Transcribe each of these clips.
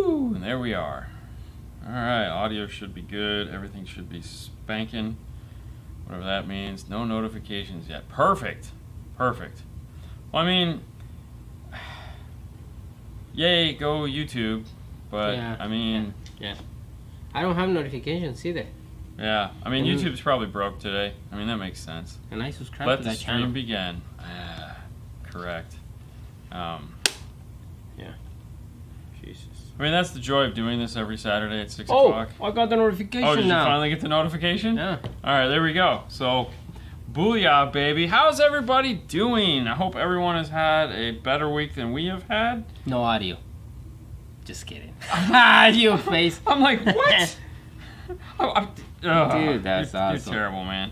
Woo! And there we are. Alright, audio should be good. Everything should be spanking. Whatever that means. No notifications yet. Perfect. Perfect. Well, I mean, yay, go YouTube. But, Yeah. I mean... Yeah. I don't have notifications either. Yeah. I mean, YouTube's probably broke today. I mean, that makes sense. And I subscribe Let to the that stream channel. begin. Correct. Yeah. Jesus. I mean, that's the joy of doing this every Saturday at 6 Oh, o'clock. I got the notification Oh, did you now. finally get the notification? Yeah. Alright, there we go. So, booyah, baby. How's everybody doing? I hope everyone has had a better week than we have had. No audio. Just kidding. Your face. I'm like, what? Dude, that's awesome. You're terrible, man.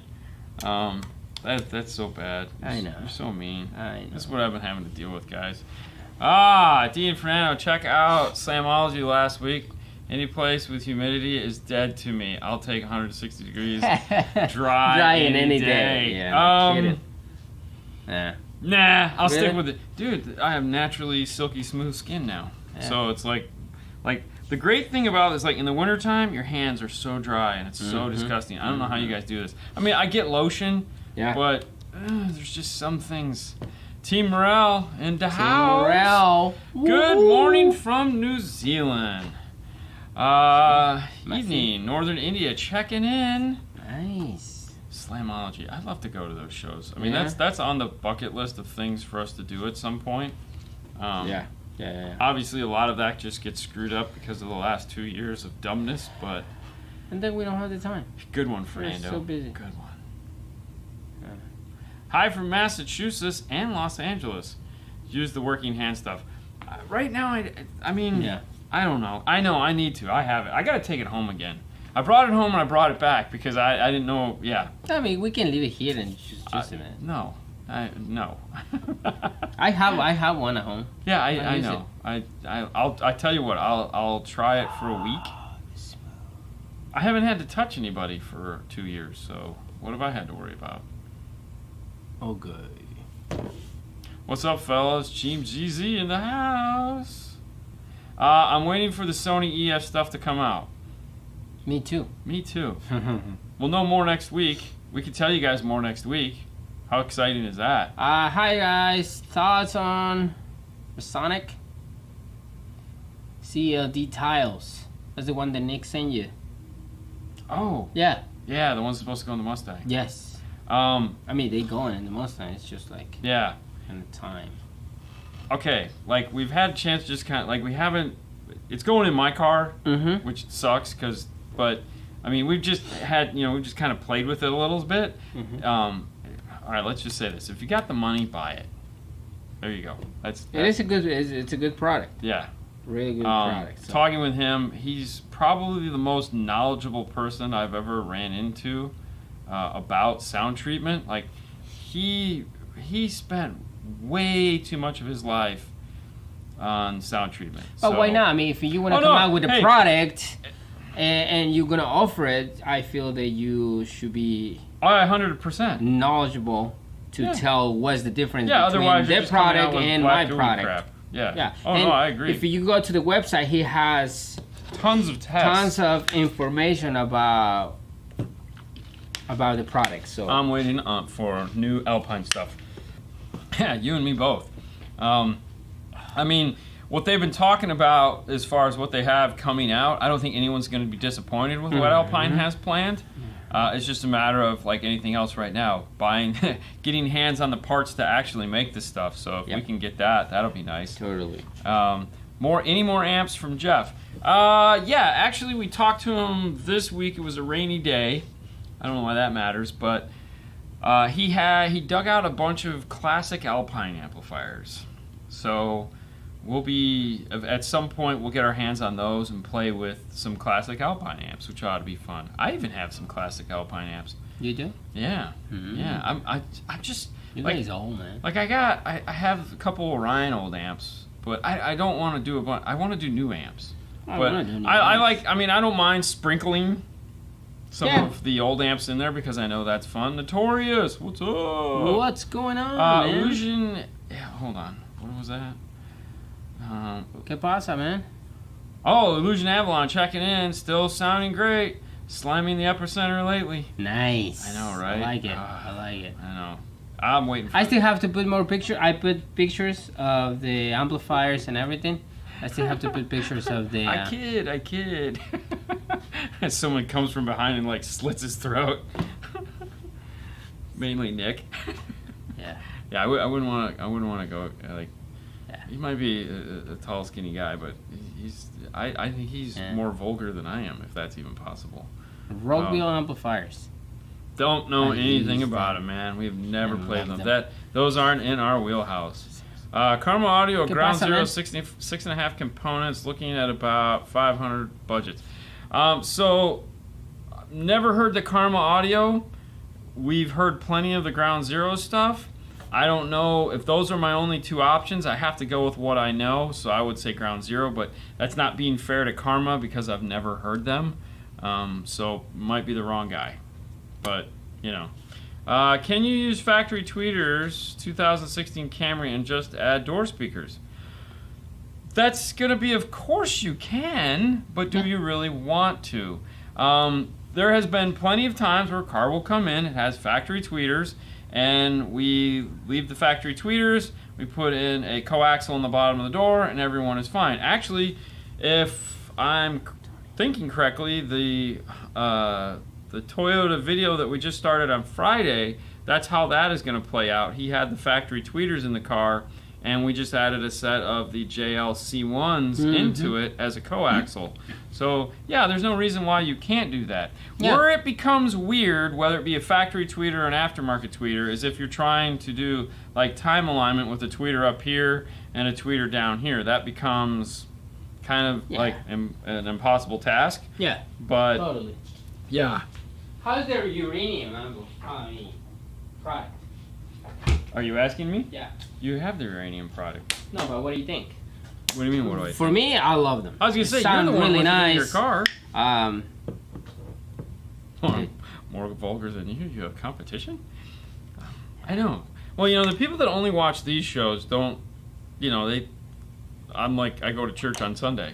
That's so bad. I know. You're so mean. I know. That's what I've been having to deal with, guys. Dean and Fernando, check out Slamology last week. Any place with humidity is dead to me. I'll take 160 degrees dry in any day. Yeah, no kidding. Nah, I'll Really? stick with it. Dude, I have naturally silky smooth skin now. Yeah. So it's like the great thing about it is like in the wintertime, your hands are so dry and it's so disgusting. I don't know how you guys do this. I mean, I get lotion, Yeah. but there's just some things. Team Morale in the house. Morale. Good Woo. morning from New Zealand. Evening, Northern India checking in. Nice. Slamology. I'd love to go to those shows. I mean, Yeah. that's on the bucket list of things for us to do at some point. Yeah. Obviously, a lot of that just gets screwed up because of the last 2 years of dumbness, but And then we don't have the time. good one, We're Fernando. so busy. Good one. Yeah. Hi from Massachusetts and Los Angeles. Use the working hand stuff. Right now, I mean, Yeah. I don't know. I know I need to. I have it. I got to take it home again. I brought it home and I brought it back because I didn't know. Yeah. I mean, we can leave it here and just use it. No. No. I have one at home. Yeah, I use know. I'll tell you what. I'll try it for a week. I haven't had to touch anybody for 2 years, so what have I had to worry about? Oh, good. What's up, fellas? Team GZ in the house. I'm waiting for the Sony EF stuff to come out. Me too. Me too. We'll know more next week. We can tell you guys more next week. How exciting is that? Hi guys. Thoughts on the Sonic CLD tiles? That's the one that Nick sent you. Oh. Yeah. Yeah, the one's supposed to go in the Mustang. Yes. I mean, they go in the Mustang. It's just like Yeah. in the time. Okay, like we've had a chance to just kind of like we haven't. It's going in my car, Mm-hmm. which sucks but I mean we've just had we've just kind of played with it a little bit. Mm-hmm. All right, let's just say this: if you got the money, buy it. There you go. That's It's a good product. yeah. Really good product. So. Talking with him, he's probably the most knowledgeable person I've ever ran into about sound treatment. Like he spent way too much of his life on sound treatment. But So- why not? I mean, if you want to come out with a product and you're gonna offer it, I feel that you should be 100%. knowledgeable to tell what's the difference between otherwise you're their just coming out product with and my black gooey product. crap. Yeah. Yeah. Oh And no, I agree. If you go to the website, he has Tons of tests. tons of information about the product. So I'm waiting for new Alpine stuff. Yeah, you and me both. I mean, what they've been talking about as far as what they have coming out, I don't think anyone's going to be disappointed with what Alpine has planned. It's just a matter of like anything else right now, getting hands on the parts to actually make this stuff. So if we can get that, that'll be nice. totally. Any more amps from Jeff? Yeah, actually we talked to him this week. It was a rainy day. I don't know why that matters, but he dug out a bunch of classic Alpine amplifiers. So we'll be at some point we'll get our hands on those and play with some classic Alpine amps, which ought to be fun. I even have some classic Alpine amps. You do? Yeah, yeah. I'm just You like guys old, man. like I have a couple Orion old amps, but I don't want to do a bunch. I want to do new amps. I But wanna do new I amps. like. I mean, I don't mind sprinkling some Yeah. of the old amps in there because I know that's fun. Notorious, what's up? What's going on, man? Illusion. Yeah, hold on. What was that? ¿Qué pasa, man? Oh, Illusion Avalon checking in. Still sounding great. Slamming the upper center lately. Nice. I know, right? I like it. I like it. I know. I'm waiting for I still have to put more pictures. I put pictures of the amplifiers and everything. I still have to put pictures of the... I kid. And someone comes from behind and like slits his throat. Mainly Nick. Yeah. Yeah, I wouldn't want to go like... Yeah. He might be a tall, skinny guy, but I think he's more vulgar than I am, if that's even possible. Rockville amplifiers. Don't know anything about them, man. We've never played them. Those aren't in our wheelhouse. Karma Audio, Ground Zero, 6.5 components, looking at about 500 budgets. So, never heard the Karma Audio. We've heard plenty of the Ground Zero stuff. I don't know if those are my only two options. I have to go with what I know, so I would say Ground Zero, but that's not being fair to Karma because I've never heard them. So, might be the wrong guy. But, you know. Can you use factory tweeters 2016 Camry and just add door speakers? That's going to be, of course you can, but do you really want to? There has been plenty of times where a car will come in, it has factory tweeters, and we leave the factory tweeters, we put in a coaxial in the bottom of the door, and everyone is fine. Actually, if I'm thinking correctly, the Toyota video that we just started on Friday, that's how that is going to play out. He had the factory tweeters in the car, and we just added a set of the JLC1s into it as a coaxial. So, yeah, there's no reason why you can't do that. Yeah. Where it becomes weird, whether it be a factory tweeter or an aftermarket tweeter, is if you're trying to do like time alignment with a tweeter up here and a tweeter down here. That becomes kind of like an impossible task. Yeah, but totally. Yeah. How's their uranium product? Are you asking me? Yeah. You have the uranium product. No, but what do you think? What do you mean, what do I think? For me, I love them. I was going to say, you're the one really with nice. In your car. More vulgar than you? You have competition? I know. Well, you know, the people that only watch these shows don't, you know, I'm like, I go to church on Sunday.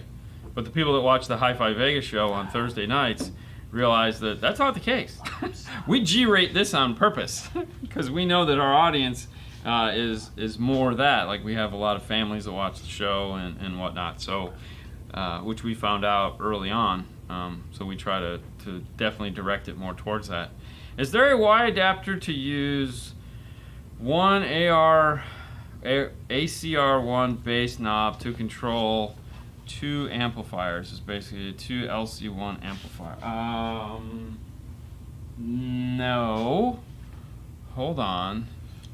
But the people that watch the Hi-Fi Vegas show on Thursday nights realize that that's not the case. We G-rate this on purpose because we know that our audience is more that. Like, we have a lot of families that watch the show and whatnot, so which we found out early on. So we try to definitely direct it more towards that. Is there a Y adapter to use one ACR1 bass knob to control two amplifiers? Is basically a two LC1 amplifier. No. Hold on.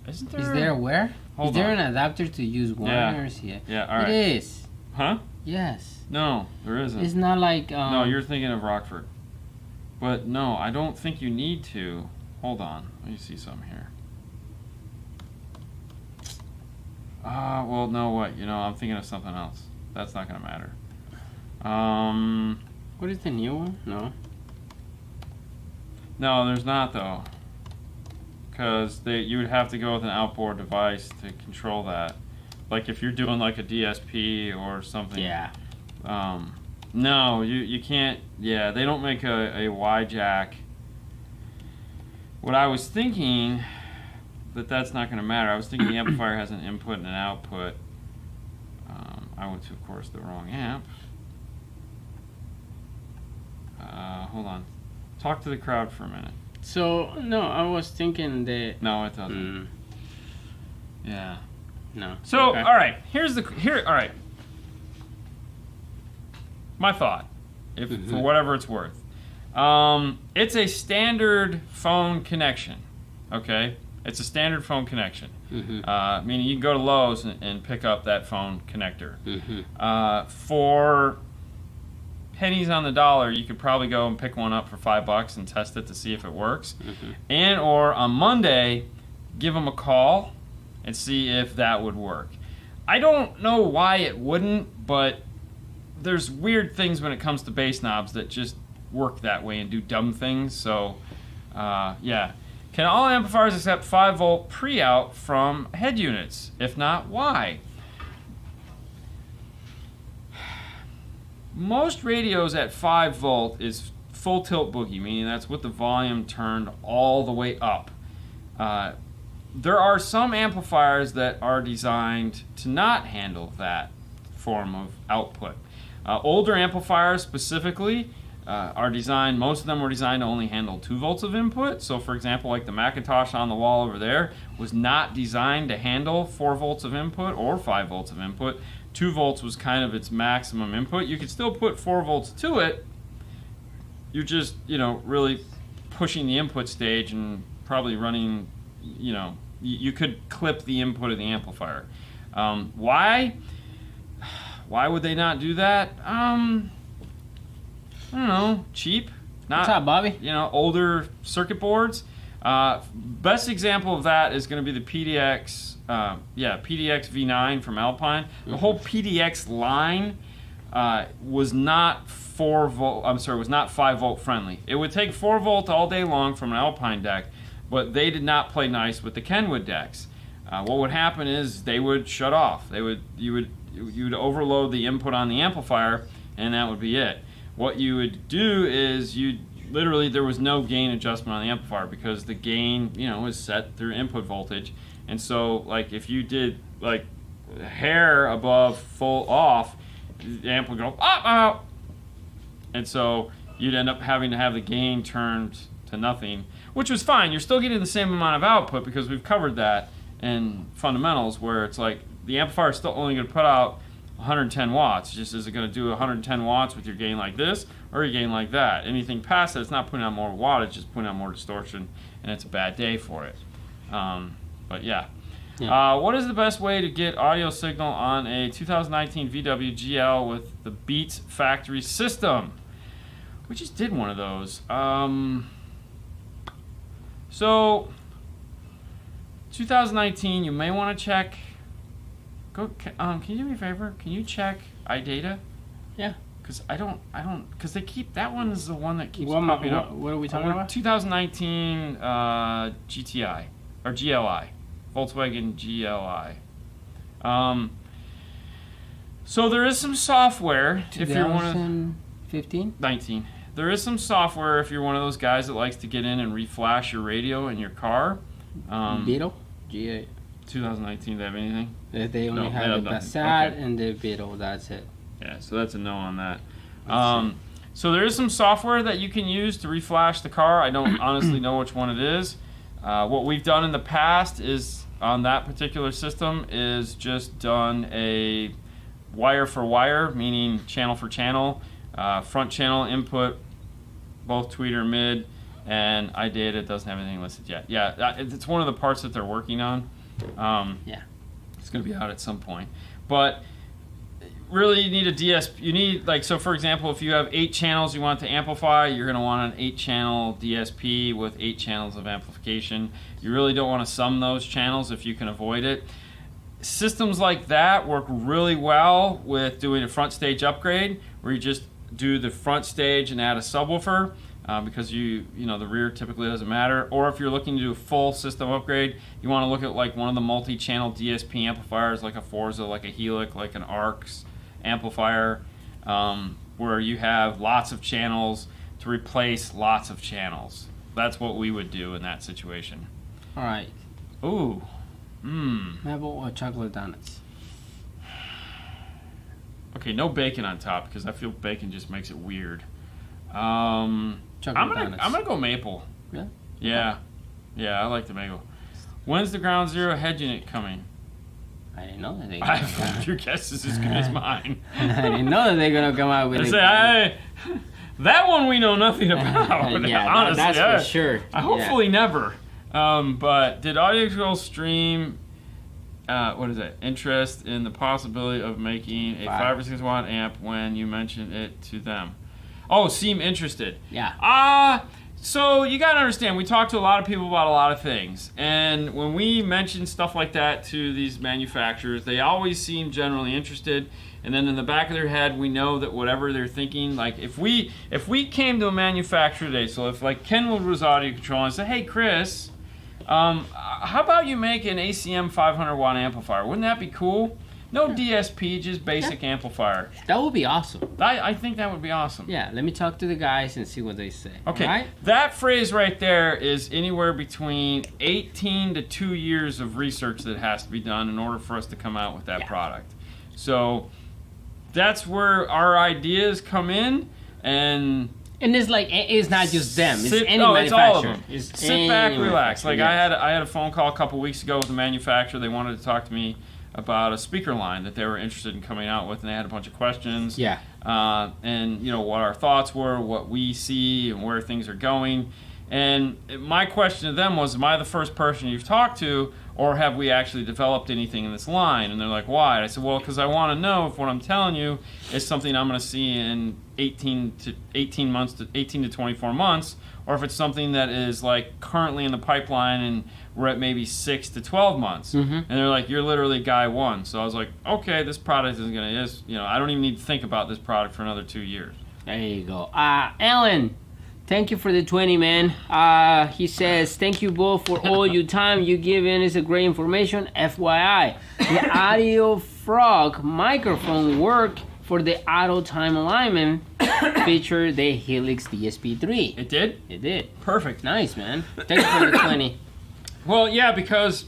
Isn't there? Is there where? Hold is there on. an adapter to use wires? Yeah. All right. It is. Huh? Yes. No, there isn't. It's not like. No, you're thinking of Rockford. But no, I don't think you need to. Hold on. Let me see something here. Well, no, what? You know, I'm thinking of something else. That's not going to matter. What is the new one? No. No, there's not, though. Because you would have to go with an outboard device to control that. Like if you're doing like a DSP or something. Yeah. No, you can't. Yeah, they don't make a Y jack. What I was thinking, that's not going to matter. I was thinking the amplifier has an input and an output. I went to, of course, the wrong amp. Hold on. Talk to the crowd for a minute. So, no, I was thinking that... No, it doesn't. Yeah. No. So, okay. all right. All right. My thought, for whatever it's worth. It's a standard phone connection, okay? It's a standard phone connection. Meaning you can go to Lowe's and pick up that phone connector. For pennies on the dollar, you could probably go and pick one up for $5 and test it to see if it works. And or on Monday, give them a call and see if that would work. I don't know why it wouldn't, but there's weird things when it comes to bass knobs that just work that way and do dumb things. So, yeah. Can all amplifiers accept 5-volt pre-out from head units? If not, why? most radios at 5 volt is full tilt boogie, meaning that's with the volume turned all the way up. There are some amplifiers that are designed to not handle that form of output. Older amplifiers specifically are designed, most of them were designed to only handle 2 volts of input. So for example, like the Macintosh on the wall over there was not designed to handle 4 volts of input or 5 volts of input. 2 volts was kind of its maximum input. You could still put 4 volts to it. You're just, really pushing the input stage and probably running, you could clip the input of the amplifier. Why? Why would they not do that? I don't know. Cheap. Not, what's up, Bobby? Older circuit boards. Best example of that is going to be the PDX. PDX V9 from Alpine. The whole PDX line was not 4 volt. Was not 5 volt friendly. It would take 4 volt all day long from an Alpine deck, but they did not play nice with the Kenwood decks. What would happen is they would shut off. You would overload the input on the amplifier, and that would be it. What you would do is there was no gain adjustment on the amplifier because the gain, was set through input voltage. And so, like, if you did, like, hair above full off, the amp would go up. And so you'd end up having to have the gain turned to nothing, which was fine. You're still getting the same amount of output because we've covered that in fundamentals, where it's like the amplifier is still only going to put out 110 watts. Just is it going to do 110 watts with your gain like this or your gain like that? Anything past that, it's not putting out more wattage, just putting out more distortion, and it's a bad day for it. But yeah. What is the best way to get audio signal on a 2019 VW GL with the Beats factory system? We just did one of those. So 2019, you may want to check. Can you do me a favor? Can you check iData? Yeah. Because because they keep, that one is the one that keeps What popping up. What are we talking about? 2019 GTI, or GLI, Volkswagen GLI. So there is some software if you're one of 2015? 19. There is some software if you're one of those guys that likes to get in and reflash your radio in your car. Beetle? GA. 2019, do they have anything? They only have the Passat and the Beetle, that's it. Yeah, so that's a no on that. So there is some software that you can use to reflash the car. I don't honestly know which one it is. What we've done in the past is, on that particular system, is just done a wire for wire, meaning channel for channel, front channel input, both tweeter, mid, and iData doesn't have anything listed yet. Yeah, it's one of the parts that they're working on. Yeah, it's going to be out at some point. But really, you need a DSP. You need, like, so for example, if you have 8 channels you want to amplify, you're going to want an 8-channel DSP with 8 channels of amplification. You really don't want to sum those channels if you can avoid it. Systems like that work really well with doing a front stage upgrade, where you just do the front stage and add a subwoofer. Because the rear typically doesn't matter. Or if you're looking to do a full system upgrade, you want to look at like one of the multi-channel DSP amplifiers, like a Forza, like a Helix, like an ARX amplifier, where you have lots of channels to replace lots of channels. That's what we would do in that situation. All right. Ooh. Maple or chocolate donuts? Okay, no bacon on top because I feel bacon just makes it weird. Chocolate donuts. I'm gonna go maple. Yeah? Yeah, I like the maple. When's the Ground Zero head unit coming? I didn't know that they. Your guess is as good as mine. I didn't know that they're gonna come out with it. That one we know nothing about. Yeah, honestly, that's for sure. Hopefully never. But did Audio stream? What is it? Interest in the possibility of making a 5 or 6 watt amp when you mentioned it to them? Oh, seem interested. Yeah. So you gotta understand, we talk to a lot of people about a lot of things, and when we mention stuff like that to these manufacturers, they always seem generally interested. And then in the back of their head, we know that whatever they're thinking, like if we came to a manufacturer today, so if like Kenwood was audio control and said, "Hey Chris, how about you make an ACM 500 watt amplifier? Wouldn't that be cool?" No DSP, just basic amplifier. That would be awesome. I think that would be awesome. Yeah, let me talk to the guys and see what they say. Okay, right? That phrase right there is anywhere between 18 to 2 years of research that has to be done in order for us to come out with that product. So that's where our ideas come in, and it's like, it's not just them. It's any it's manufacturer. all of them. It's Sit back, relax. Like I had a phone call a couple weeks ago with a manufacturer. They wanted to talk to me about a speaker line that they were interested in coming out with, and they had a bunch of questions. Yeah. And what our thoughts were, what we see, and where things are going. And my question to them was, am I the first person you've talked to, or have we actually developed anything in this line? And they're like, why? And I said, well, because I want to know if what I'm telling you is something I'm going to see in 18 to 24 months, or if it's something that is like currently in the pipeline and we're at maybe 6 to 12 months. And they're like, you're literally guy one. So I was like, okay, this product isn't going to, I don't even need to think about this product for another 2 years. There you go. Alan, thank you for the 20, man. He says, thank you both for all your time you give in. It's a great information. FYI, the Audio Frog microphone work for the auto time alignment feature the Helix DSP3. It did? It did. Perfect. Nice, man. Thank you for the 20. Well, yeah, because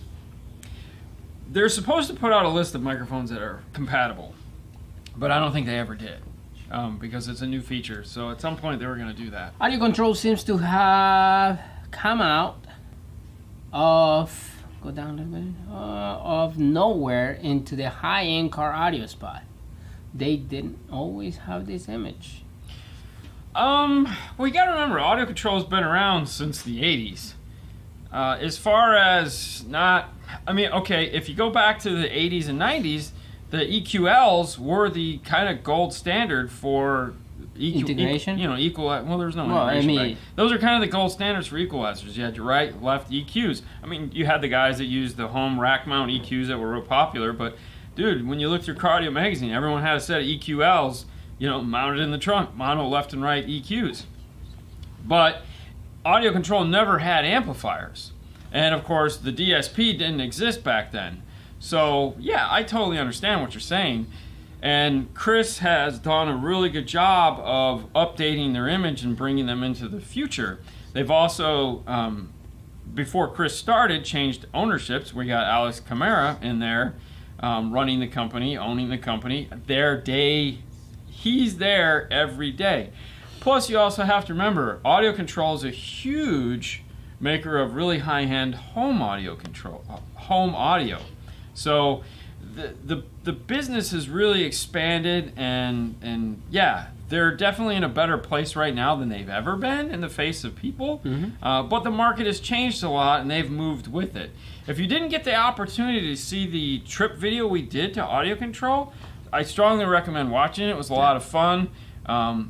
they're supposed to put out a list of microphones that are compatible, but I don't think they ever did, because it's a new feature. So at some point they were going to do that. Audio Control seems to have come out of, go down a little bit, of nowhere into the high-end car audio spot. They didn't always have this image. Well, you got to remember, Audio Control's been around since the 80s. As far as if you go back to the 80s and 90s, the EQLs were the kind of gold standard for integration. Well, there's no integration. Those are kind of the gold standards for equalizers. You had your right, left EQs. I mean, you had the guys that used the home rack mount EQs that were real popular, but dude, when you look through Car Audio magazine, everyone had a set of EQLs, mounted in the trunk, mono left and right EQs. But Audio Control never had amplifiers. And of course, the DSP didn't exist back then. So, yeah, I totally understand what you're saying. And Chris has done a really good job of updating their image and bringing them into the future. They've also, before Chris started, changed ownerships. We got Alex Camara in there running the company, owning the company. He's there every day. Plus, you also have to remember, Audio Control is a huge maker of really high-end home audio. So the business has really expanded, and yeah, they're definitely in a better place right now than they've ever been in the face of people. But the market has changed a lot, and they've moved with it. If you didn't get the opportunity to see the trip video we did to Audio Control, I strongly recommend watching it. It was a lot of fun.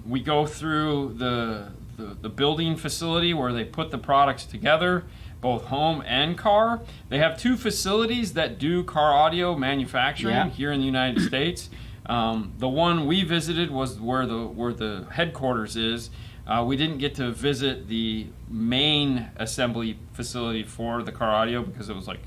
We go through the building facility where they put the products together, both home and car. They have two facilities that do car audio manufacturing here in the United States. The one we visited was where the headquarters is. We didn't get to visit the main assembly facility for the car audio because it was like,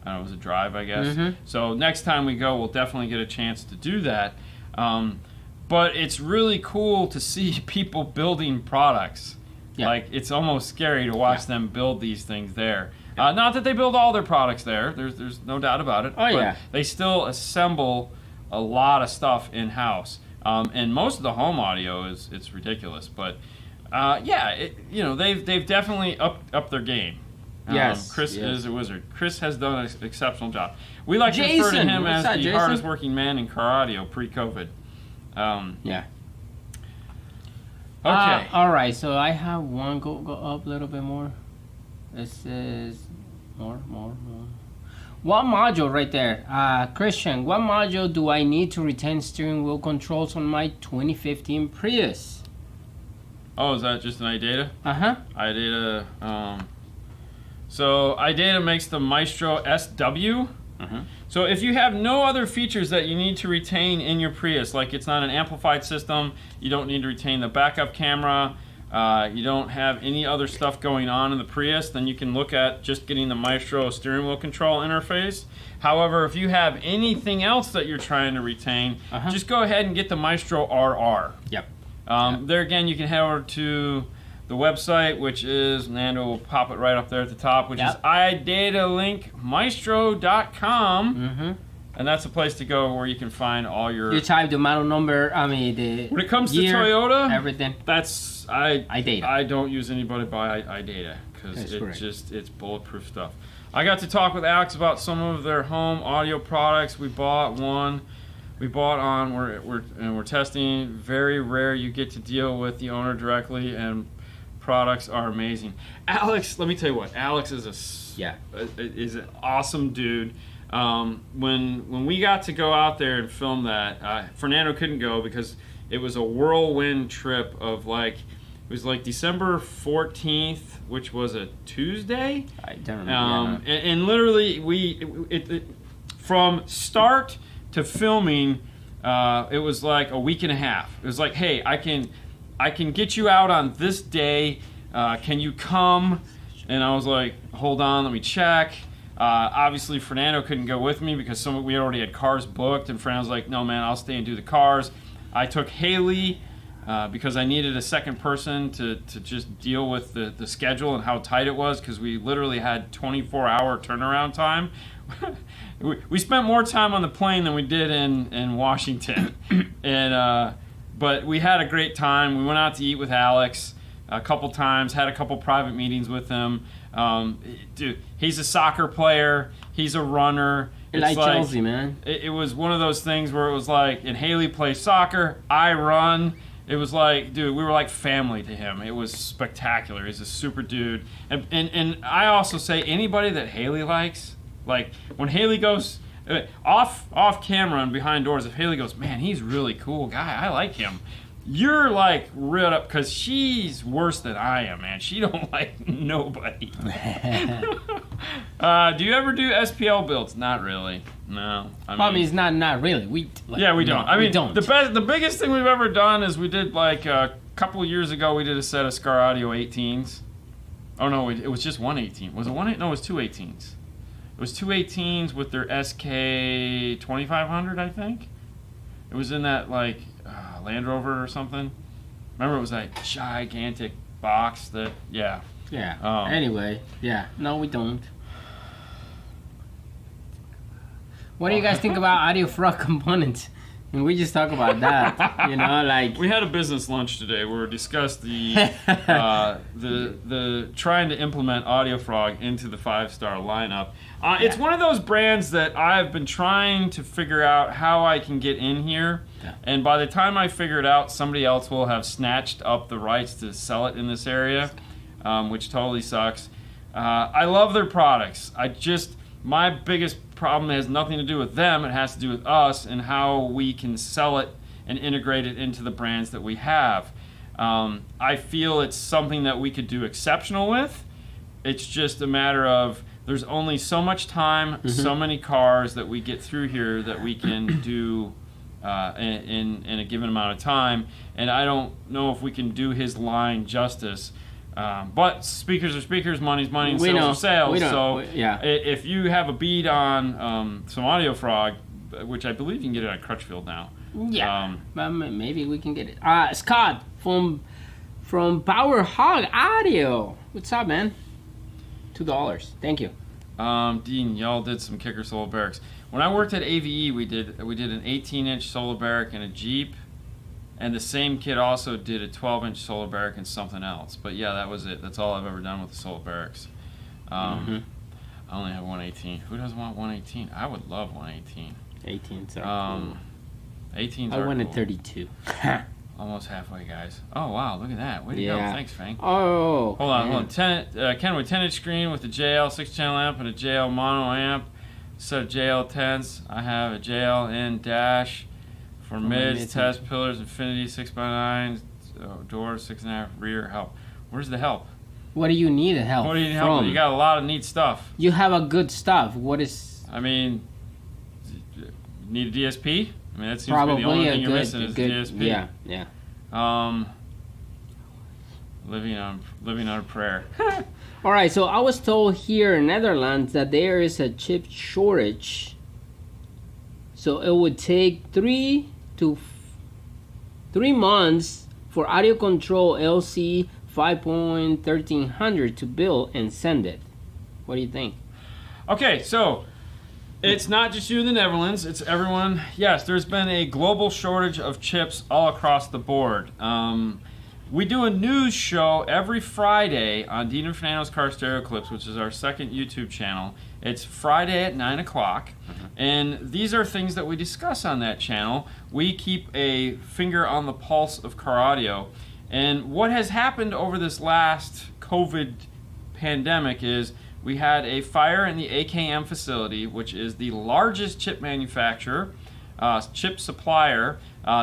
I don't know, it was a drive, I guess. So next time we go, we'll definitely get a chance to do that. But it's really cool to see people building products. Like, it's almost scary to watch them build these things there. Not that they build all their products there. There's no doubt about it. But they still assemble a lot of stuff in-house. And most of the home audio it's ridiculous. But they've definitely upped their game. Chris is a wizard. Chris has done an exceptional job. We like to refer to him as the hardest working man in car audio pre-COVID. Okay. All right. So I have one. Go up a little bit more. This is more. What module right there? Christian, what module do I need to retain steering wheel controls on my 2015 Prius? Oh, is that just an iData? iData. So iData makes the Maestro SW. So if you have no other features that you need to retain in your Prius, like it's not an amplified system, you don't need to retain the backup camera, you don't have any other stuff going on in the Prius, then you can look at just getting the Maestro steering wheel control interface. However, if you have anything else that you're trying to retain, just go ahead and get the Maestro RR. Yep. There again, you can head over to the website, which is, Nando will pop it right up there at the top, which is idatalinkmaestro.com. And that's a place to go where you can find all your... You type the model number, I mean, the When it comes year, to Toyota, everything. that's... iData. I don't use anybody by iData because it's bulletproof stuff. I got to talk with Alex about some of their home audio products. We bought one. We bought on. We're testing. Very rare you get to deal with the owner directly, and products are amazing. Alex, let me tell you what. Alex is is an awesome dude. When we got to go out there and film that, Fernando couldn't go because it was a whirlwind trip of it was like December 14th, which was a Tuesday. I don't know. And literally, from start to filming, it was like a week and a half. It was like, hey, I can get you out on this day. Can you come? And I was like, hold on, let me check. Obviously, Fernando couldn't go with me because we already had cars booked, and Fernando's like, no, man, I'll stay and do the cars. I took Haley because I needed a second person to just deal with the schedule and how tight it was because we literally had 24-hour turnaround time. we spent more time on the plane than we did in Washington. But we had a great time. We went out to eat with Alex a couple times, had a couple private meetings with him. Dude, he's a soccer player. He's a runner. It's like Chelsea, man. It was one of those things where it was like, and Haley plays soccer, I run. It was like, dude, we were like family to him. It was spectacular. He's a super dude. And I also say anybody that Haley likes, like when Haley goes off camera and behind doors, if Haley goes, man, he's a really cool guy, I like him. You're like rid up because she's worse than I am, man. She don't like nobody. Do you ever do SPL builds? Not really. No. I mean, it's not really. We don't. We don't. The biggest thing we've ever done is we did like a couple years ago. We did a set of Scar Audio 18s. Oh no, it was just one 18. Was it one? No, it was two 18s. It was two 18s with their SK 2500, I think. It was in that like Land Rover or something. Remember, it was that gigantic box that, yeah. Anyway, no, we don't. What do you guys think about audio frog components? And we just talk about that, like... We had a business lunch today where we discussed the trying to implement Audio Frog into the 5-star lineup. It's one of those brands that I've been trying to figure out how I can get in here. Yeah. And by the time I figure it out, somebody else will have snatched up the rights to sell it in this area, which totally sucks. I love their products. My biggest problem has nothing to do with them. It has to do with us and how we can sell it and integrate it into the brands that we have. I feel it's something that we could do exceptional with. It's just a matter of there's only so much time, so many cars that we get through here that we can do in a given amount of time. And I don't know if we can do his line justice. But speakers are speakers, money's money, and sales are sales. So if you have a bead on some Audio Frog, which I believe you can get it at Crutchfield now. Yeah, maybe we can get it. Scott from Power Hog Audio. What's up, man? $2. Thank you. Dean, y'all did some kicker solo barracks. When I worked at AVE, we did an 18-inch solo barrack and a Jeep. And the same kid also did a 12-inch solar barrack and something else. But yeah, that was it. That's all I've ever done with the solar barracks. I only have 118. Who doesn't want 118? I would love 118. 18s are cool. 18s I are wanted cool. 32. Almost halfway, guys. Oh, wow, look at that. Way to go. Thanks, Frank. Oh. Hold on. Kenwood 10-inch screen with a JL 6-channel amp and a JL mono amp. Set of JL 10s. I have a JL in dash. For mids, test pillars, infinity, 6x9, doors, 6.5, rear, help. Where's the help? What do you need help What do you need help with? You got a lot of neat stuff. You have a good stuff. What is... I mean, need a DSP? I mean, that seems probably to be the only thing you're missing is DSP. Yeah. living on a prayer. All right, so I was told here in Netherlands that there is a chip shortage. So it would take 3 months for audio control LC 5.1300 to build and send it. What do you think? Okay, so it's not just you in the Netherlands, it's everyone. Yes, there's been a global shortage of chips all across the board. We do a news show every Friday on Dean and Fernando's Car Stereo Clips, which is our second YouTube channel. It's Friday at 9 o'clock, and these are things that we discuss on that channel. We keep a finger on the pulse of car audio, and what has happened over this last COVID pandemic is we had a fire in the AKM facility, which is the largest chip manufacturer, chip supplier.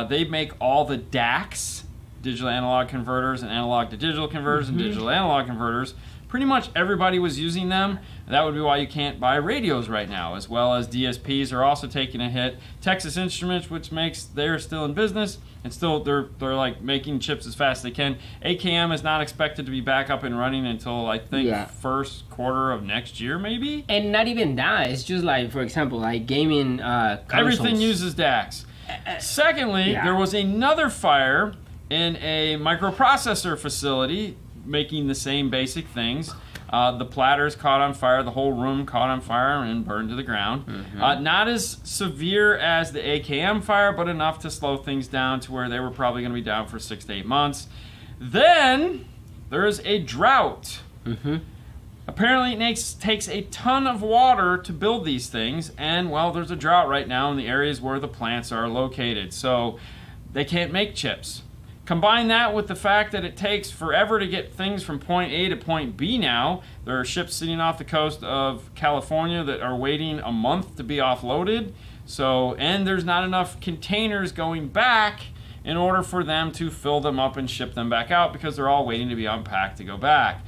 They make all the DACs, digital analog converters, and analog to digital converters, and digital analog converters. Pretty much everybody was using them. That would be why you can't buy radios right now, as well as DSPs are also taking a hit. Texas Instruments, which makes, they're still in business, and still they're like making chips as fast as they can. AKM is not expected to be back up and running until I think first quarter of next year, maybe. And not even that. It's just like, for example, like gaming consoles. Everything uses DACs. Secondly, there was another fire in a microprocessor facility making the same basic things. The platters caught on fire, the whole room caught on fire and burned to the ground. Not as severe as the AKM fire, but enough to slow things down to where they were probably going to be down for 6 to 8 months. Then there is a drought. Apparently it takes a ton of water to build these things, and well, there's a drought right now in the areas where the plants are located, so they can't make chips. Combine that with the fact that it takes forever to get things from point A to point B now. There are ships sitting off the coast of California that are waiting a month to be offloaded. So, and there's not enough containers going back in order for them to fill them up and ship them back out because they're all waiting to be unpacked to go back.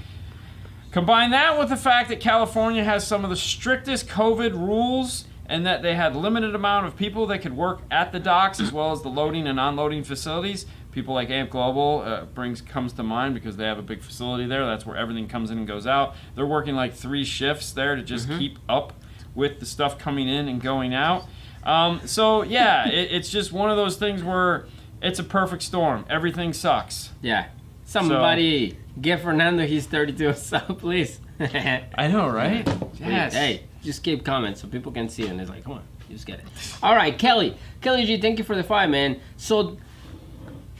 Combine that with the fact that California has some of the strictest COVID rules and that they had limited amount of people that could work at the docks as well as the loading and unloading facilities. People like AMP Global comes to mind because they have a big facility there. That's where everything comes in and goes out. They're working like 3 shifts there to just keep up with the stuff coming in and going out. So yeah, it's just one of those things where it's a perfect storm. Everything sucks. Yeah. Somebody give Fernando his 32 sub, please. I know, right? Yes. Hey, just keep comments so people can see it. And it's like, come on, you just get it. All right, Kelly G, thank you for the 5, man. So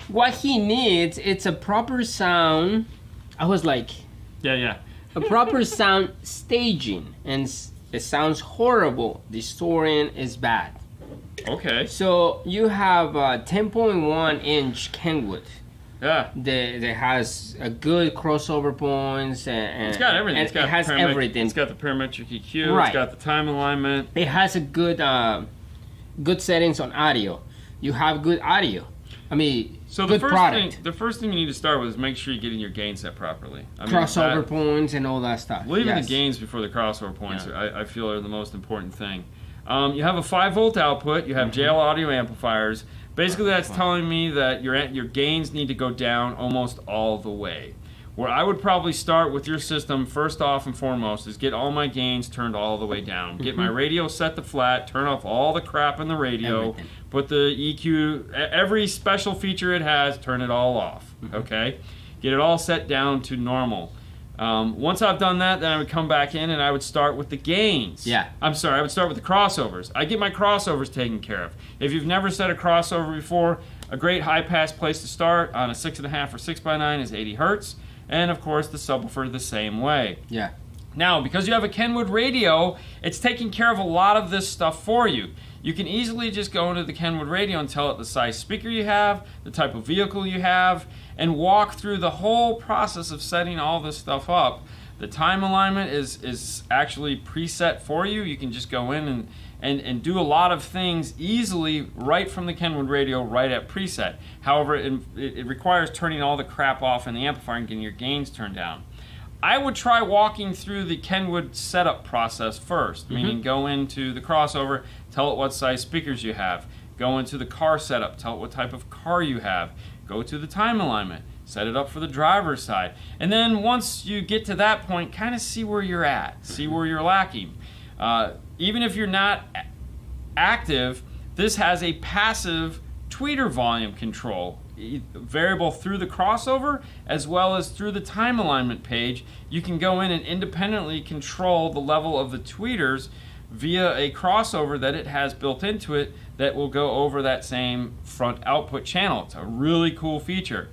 what he needs, it's a proper sound. I was like, yeah. A proper sound staging, and it sounds horrible. The storing is bad. Okay. So you have a 10.1 inch Kenwood. Yeah. That has a good crossover points and it's got everything. It has everything. It's got the parametric EQ. Right. It's got the time alignment. It has a good settings on audio. You have good audio. I mean, so good product. The first thing you need to start with is make sure you're getting your gain set properly. Crossover points and all that stuff. Leaving the gains before the crossover points, I feel, are the most important thing. You have a 5-volt output. You have JL audio amplifiers. Basically, that's telling me that your gains need to go down almost all the way. Where I would probably start with your system, first off and foremost, is get all my gains turned all the way down. Get my radio set to flat, turn off all the crap in the radio, put the EQ, every special feature it has, turn it all off, okay? Get it all set down to normal. Once I've done that, then I would come back in and I would start with the gains. I would start with the crossovers. I get my crossovers taken care of. If you've never set a crossover before, a great high-pass place to start on a 6.5 or 6x9 is 80 hertz. And of course the subwoofer the same way. Now, because you have a Kenwood radio, it's taking care of a lot of this stuff for you. You can easily just go into the Kenwood radio and tell it the size speaker you have, the type of vehicle you have, and walk through the whole process of setting all this stuff up. The time alignment is actually preset for you. You can just go in and do a lot of things easily right from the Kenwood radio, right at preset. However, it requires turning all the crap off in the amplifier and getting your gains turned down. I would try walking through the Kenwood setup process first, meaning go into the crossover, tell it what size speakers you have. Go into the car setup, tell it what type of car you have. Go to the time alignment. set it up for the driver's side. And then once you get to that point, kind of see where you're at, see where you're lacking. Even if you're not active, this has a passive tweeter volume control, variable through the crossover as well as through the time alignment page. You can go in and independently control the level of the tweeters via a crossover that it has built into it that will go over that same front output channel. It's a really cool feature.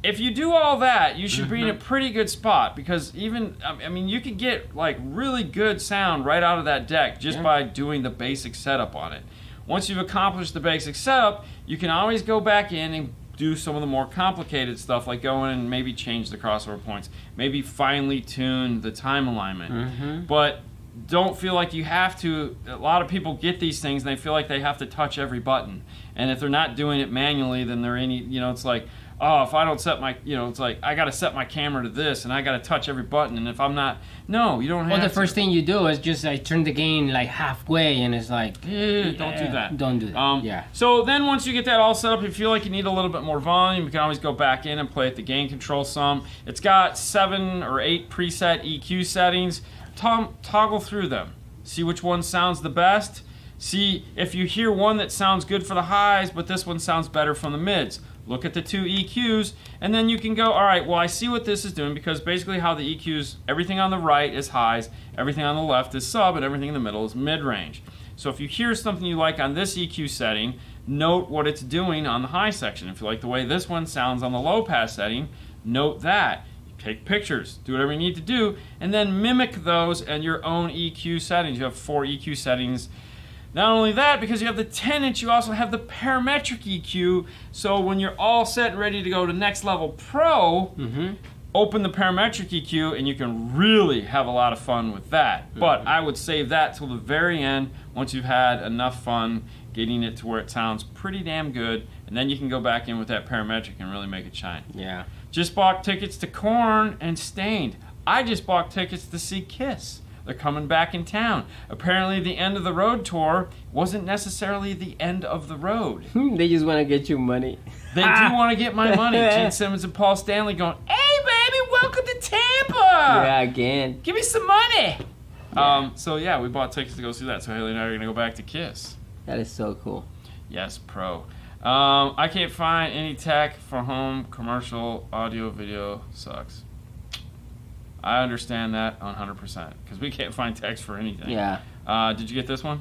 If you do all that, you should be in a pretty good spot, because even, I mean, you can get like really good sound right out of that deck just by doing the basic setup on it. Once you've accomplished the basic setup, you can always go back in and do some of the more complicated stuff, like go in and maybe change the crossover points, maybe finely tune the time alignment. But don't feel like you have to. A lot of people get these things and they feel like they have to touch every button. And if they're not doing it manually, then they're it's like, oh, if I don't set my, it's like, I got to set my camera to this and I got to touch every button. And if I'm not, no, you don't have to. Well, the first thing you do is just turn the gain like halfway and it's like, don't do that. Don't do that. So then once you get that all set up, if you feel like you need a little bit more volume, you can always go back in and play at the gain control some. It's got 7 or 8 preset EQ settings. Toggle through them. See which one sounds the best. See if you hear one that sounds good for the highs, but this one sounds better from the mids. Look at the 2 EQs, and then you can go, all right, well, I see what this is doing, because basically how the EQs, everything on the right is highs, everything on the left is sub, and everything in the middle is mid-range. So if you hear something you like on this EQ setting, note what it's doing on the high section. If you like the way this one sounds on the low pass setting, note that. Take pictures, do whatever you need to do, and then mimic those and your own EQ settings. You have 4 EQ settings. Not only that, because you have the 10-inch, you also have the parametric EQ. So when you're all set and ready to go to next level pro, open the parametric EQ and you can really have a lot of fun with that. But I would save that till the very end, once you've had enough fun getting it to where it sounds pretty damn good, and then you can go back in with that parametric and really make it shine. Yeah. Just bought tickets to Korn and Stained. I just bought tickets to see Kiss. They're coming back in town. Apparently the end of the road tour wasn't necessarily the end of the road. They just want to get you money. They do want to get my money. Gene Simmons and Paul Stanley going, hey baby, welcome to Tampa. Yeah, again. Give me some money. Yeah. So yeah, we bought tickets to go see that. So Haley and I are going to go back to Kiss. That is so cool. Yes, pro. I can't find any tech for home commercial audio video sucks. I understand that 100% because we can't find text for anything. Yeah. Did you get this one?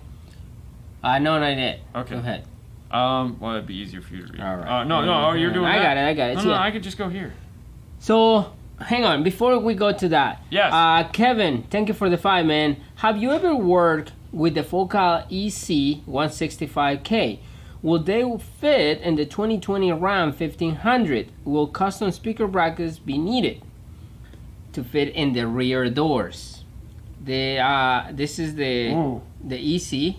No, not yet. Okay. Go ahead. Well, it'd be easier for you to read. All right. No, you're doing that. I got it. No, I could just go here. So, hang on. Before we go to that. Yes. Kevin, thank you for the 5, man. Have you ever worked with the Focal EC 165K? Will they fit in the 2020 Ram 1500? Will custom speaker brackets be needed to fit in the rear doors? This is the EC,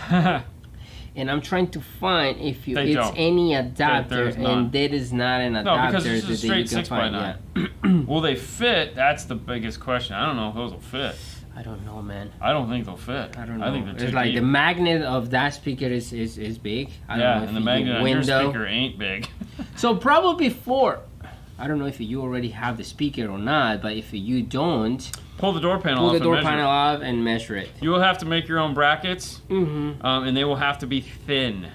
and I'm trying to find if it's any adapter, and that is not an adapter. No, because it's a straight that you can 6x9. find. Will they fit? That's the biggest question. I don't know if those will fit. I don't know, man. I don't think they'll fit. I don't know. I think they're too it's like deep. the magnet of that speaker is big. I don't know if and the magnet on your speaker ain't big. So probably before. I don't know if you already have the speaker or not, but if you don't, pull the door panel off. Pull the door panel off and measure it. You will have to make your own brackets, and they will have to be thin.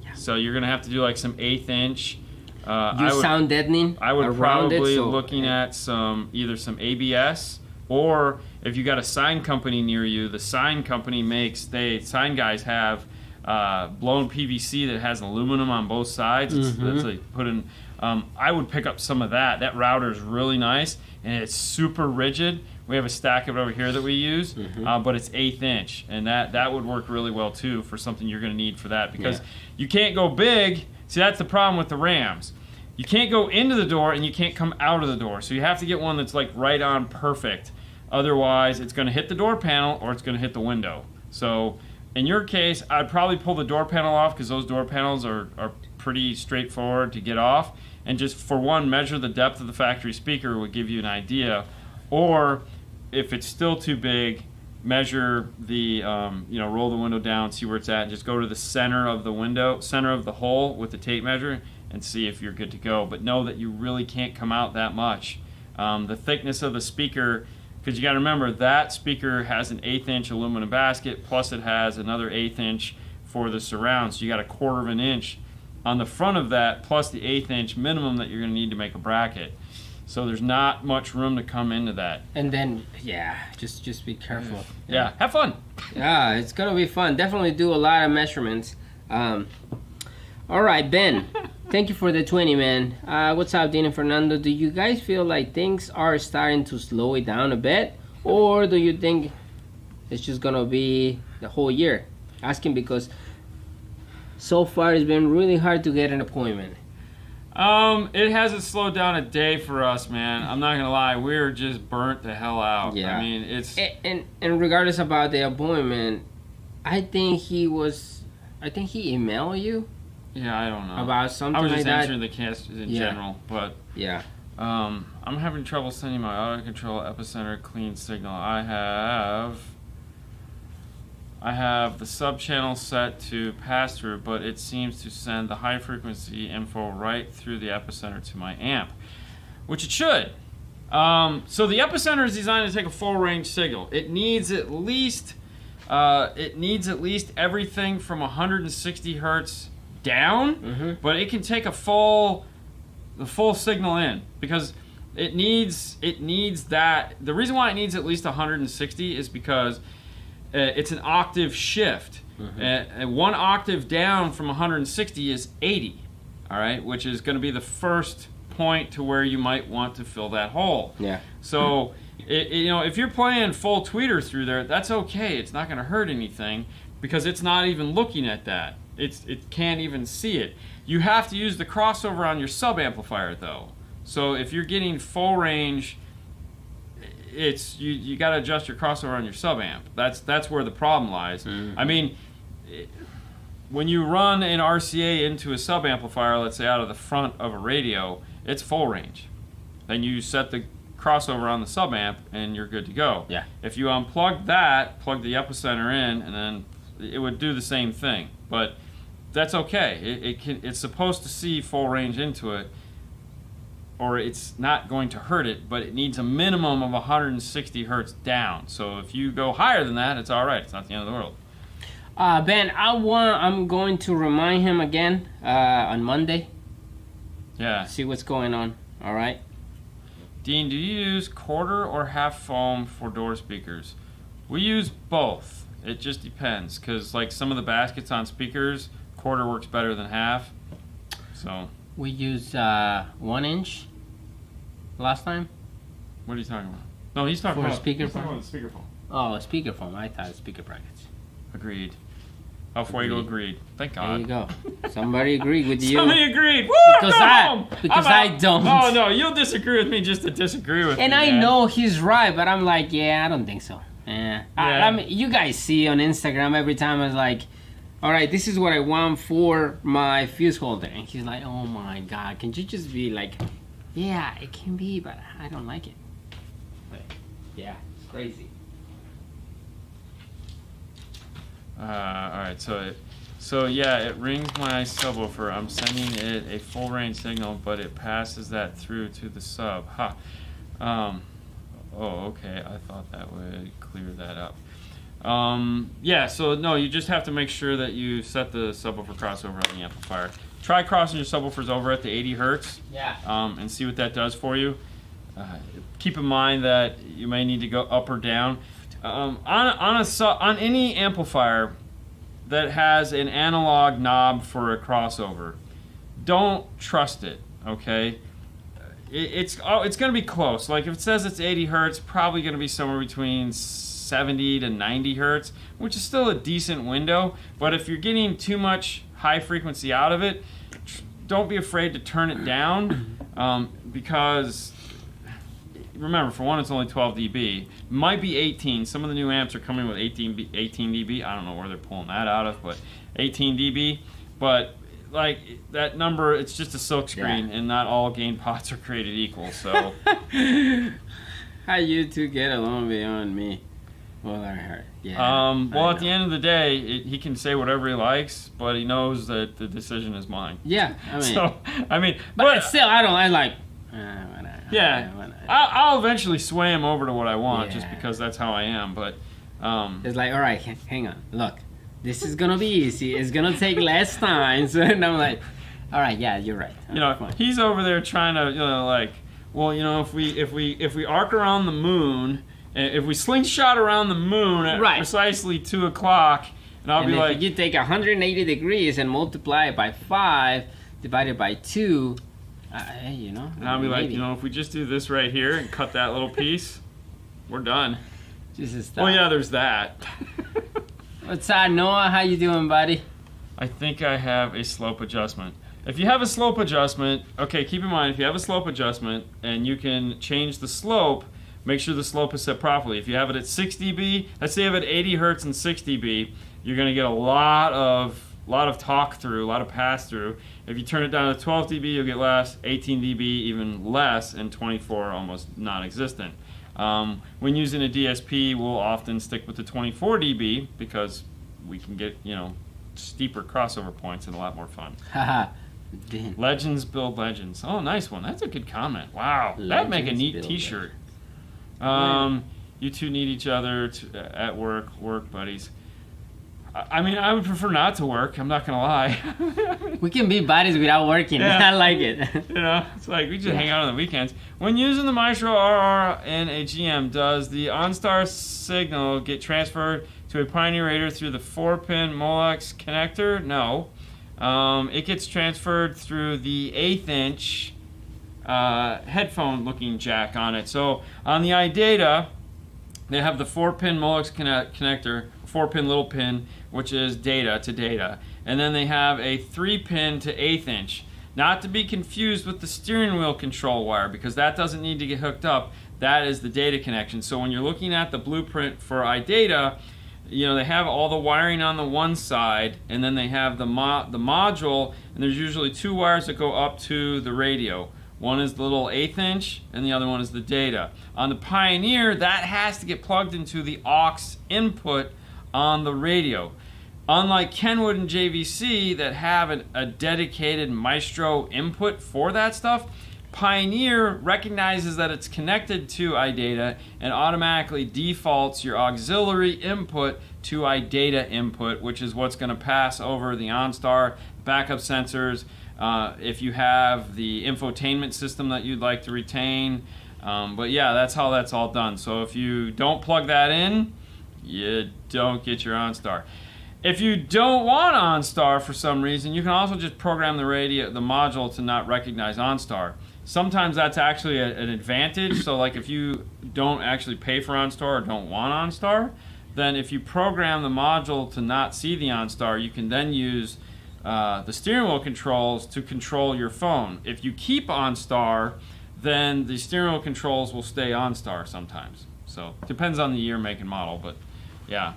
Yeah. So you're gonna have to do like some 1/8 inch. Sound deadening. I would probably looking at either some ABS, or if you got a sign company near you, the sign company sign guys have blown PVC that has aluminum on both sides. It's like put in. I would pick up some of that. That router is really nice and it's super rigid. We have a stack of it over here that we use, but it's 1/8 inch, and that would work really well too for something you're going to need for that, because you can't go big. See, that's the problem with the Rams. You can't go into the door and you can't come out of the door. So you have to get one that's like right on perfect. Otherwise, it's going to hit the door panel or it's going to hit the window. So in your case, I'd probably pull the door panel off, because those door panels are pretty straightforward to get off. And just for one, measure the depth of the factory speaker would give you an idea. Or if it's still too big, measure the, roll the window down, see where it's at, and just go to the center of the window, center of the hole with the tape measure, and see if you're good to go. But know that you really can't come out that much. The thickness of the speaker, because you got to remember that speaker has an 1/8 inch aluminum basket, plus it has another 1/8 inch for the surround. So you got 1/4 inch on the front of that, plus the 1/8 inch minimum that you're going to need to make a bracket. So there's not much room to come into that. And then, just be careful. Yeah, have fun. Yeah, it's gonna be fun. Definitely do a lot of measurements. All right, Ben. Thank you for the 20, man. What's up, Dean and Fernando? Do you guys feel like things are starting to slow it down a bit, or do you think it's just gonna be the whole year? Asking because so far it's been really hard to get an appointment. It hasn't slowed down a day for us, man. I'm not gonna lie, we're just burnt the hell out. Yeah. I mean, it's and regardless about the appointment, I think he emailed you. Yeah, I don't know. About something I was just like that. answering the cast in general, but yeah. I'm having trouble sending my auto control epicenter clean signal. I have the sub channel set to pass through, but it seems to send the high frequency info right through the epicenter to my amp, which it should. So the epicenter is designed to take a full range signal. It needs at least everything from 160 hertz down, but it can take the full signal in, because it needs that. The reason why it needs at least 160 is because it's an octave shift. And 1 octave down from 160 is 80, all right, which is going to be the first point to where you might want to fill that hole. Yeah. So, if you're playing full tweeter through there, that's okay. It's not going to hurt anything because it's not even looking at that. It can't even see it. You have to use the crossover on your sub amplifier though. So if you're getting full range, you got to adjust your crossover on your sub amp. That's where the problem lies. I mean, when you run an RCA into a sub amplifier, let's say out of the front of a radio, it's full range. Then you set the crossover on the sub amp and you're good to go. Yeah. If you unplug that, plug the epicenter in, and then it would do the same thing. But that's okay. It's supposed to see full range into it, or it's not going to hurt it, but it needs a minimum of 160 hertz down. So if you go higher than that, it's all right. It's not the end of the world. Ben, I'm going to remind him again on Monday. Yeah. See what's going on. All right. Dean, do you use quarter or half foam for door speakers? We use both. It just depends, because like some of the baskets on speakers, quarter works better than half. So we used 1 inch last time. What are you talking about? No, he's talking For about speakerphone. speakerphone. Oh, speakerphone. I thought speaker brackets. Agreed. El Fuego agreed. Thank God. There you go. Somebody agreed with you. Somebody agreed. Woo, Because I don't. Oh no, you'll disagree with me just to disagree with me. And I man. know he's right, but I'm like, yeah, I don't think so. Yeah. I mean, you guys see on Instagram every time I was like, all right, this is what I want for my fuse holder. And he's like, oh my God, can you just be like, yeah, it can be, but I don't like it. But, yeah, it's crazy. All right, so yeah, it rings my subwoofer. I'm sending it a full range signal, but it passes that through to the sub. Oh, okay. I thought that would clear that up. Yeah, so no, you just have to make sure that you set the subwoofer crossover on the amplifier. Try crossing your subwoofers over at the 80 hertz. Yeah. And see what that does for you. Keep in mind that you may need to go up or down. On any amplifier that has an analog knob for a crossover, don't trust it. Okay, it's going to be close. Like if it says it's 80 hertz, probably going to be somewhere between 70 to 90 hertz, which is still a decent window. But if you're getting too much high frequency out of it, don't be afraid to turn it down, because remember, for one, it's only 12 dB. Might be 18. Some of the new amps are coming with 18 dB. I don't know where they're pulling that out of, but 18 dB. But like that number, it's just a silkscreen, and not all gain pots are created equal. So how you two get along beyond me? Well, I heard. Yeah. Well, at the end of the day, he can say whatever he likes, but he knows that the decision is mine. Yeah, I mean. But still, I like. Yeah, I'll eventually sway him over to what I want, just because that's how I am. But it's like, all right, hang on, look, this is gonna be easy. It's gonna take less time. So, and I'm like, all right, yeah, you're right. Fine. He's over there trying to, like, well, if we arc around the moon, if we slingshot around the moon at precisely 2 o'clock, and I'll be like, if you take 180 degrees and multiply it by 5 divided by 2. And I'll be like, if we just do this right here and cut that little piece, we're done. Well, yeah, there's that. What's up, Noah? How you doing, buddy? I think I have a slope adjustment. If you have a slope adjustment, okay, keep in mind, if you have a slope adjustment and you can change the slope, make sure the slope is set properly. If you have it at 6 dB, let's say you have it at 80 hertz and 6 dB, you're going to get a lot of talk through, a lot of pass through. If you turn it down to 12 dB, you'll get less, 18 dB even less, and 24 almost non-existent. When using a DSP, we'll often stick with the 24 dB because we can get, steeper crossover points and a lot more fun. Haha. Legends build legends. Oh, nice one. That's a good comment. Wow. That'd make a neat t-shirt. You two need each other at work buddies. I mean, I would prefer not to work. I'm not gonna lie. We can be buddies without working. I like it. It's like we just hang out on the weekends. When using the Maestro RR in a GM, does the OnStar signal get transferred to a Pioneer radio through the 4-pin Molex connector? No. It gets transferred through the 1/8 inch headphone-looking jack on it. So on the iData, they have the 4-pin Molex connector, 4-pin little pin, which is data to data. And then they have a 3-pin to 1/8 inch. Not to be confused with the steering wheel control wire, because that doesn't need to get hooked up. That is the data connection. So when you're looking at the blueprint for iData, they have all the wiring on the one side, and then they have the module, and there's usually 2 wires that go up to the radio. One is the little 1/8 inch, and the other one is the data. On the Pioneer, that has to get plugged into the aux input on the radio. Unlike Kenwood and JVC that have a dedicated Maestro input for that stuff, Pioneer recognizes that it's connected to iData and automatically defaults your auxiliary input to iData input, which is what's going to pass over the OnStar backup sensors. If you have the infotainment system that you'd like to retain. But yeah, that's how that's all done. So if you don't plug that in, you don't get your OnStar. If you don't want OnStar for some reason, you can also just program the module to not recognize OnStar. Sometimes that's actually an advantage. So like if you don't actually pay for OnStar or don't want OnStar, then if you program the module to not see the OnStar, you can then use the steering wheel controls to control your phone. If you keep OnStar, then the steering wheel controls will stay OnStar sometimes. So depends on the year, make, and model, but yeah.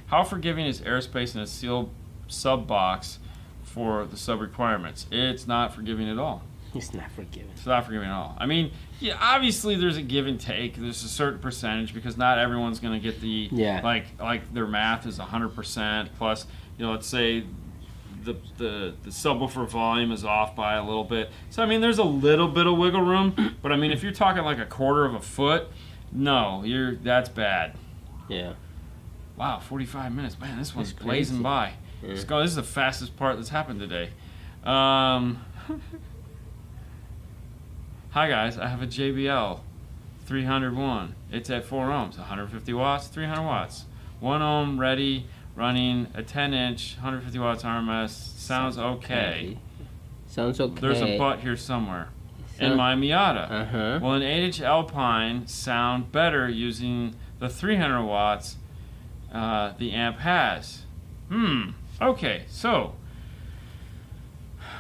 How forgiving is Airspace in a sealed sub box for the sub requirements? It's not forgiving at all. It's not forgiving. It's not forgiving at all. I mean, yeah, obviously there's a give and take. There's a certain percentage because not everyone's going to get the like their math is 100% plus. Let's say the subwoofer volume is off by a little bit. So I mean, there's a little bit of wiggle room, but I mean, if you're talking like a 1/4 of a foot, no, that's bad. Yeah. Wow, 45 minutes. Man, this one's blazing by. Yeah. This is the fastest part that's happened today. Hi guys, I have a JBL 301. It's at 4 ohms, 150 watts, 300 watts. 1 ohm ready, running a 10 inch, 150 watts RMS. Sounds okay. Sounds okay. There's a but here somewhere. In my Miata. Will an 8 inch Alpine sound better using the 300 watts the amp has? Okay, so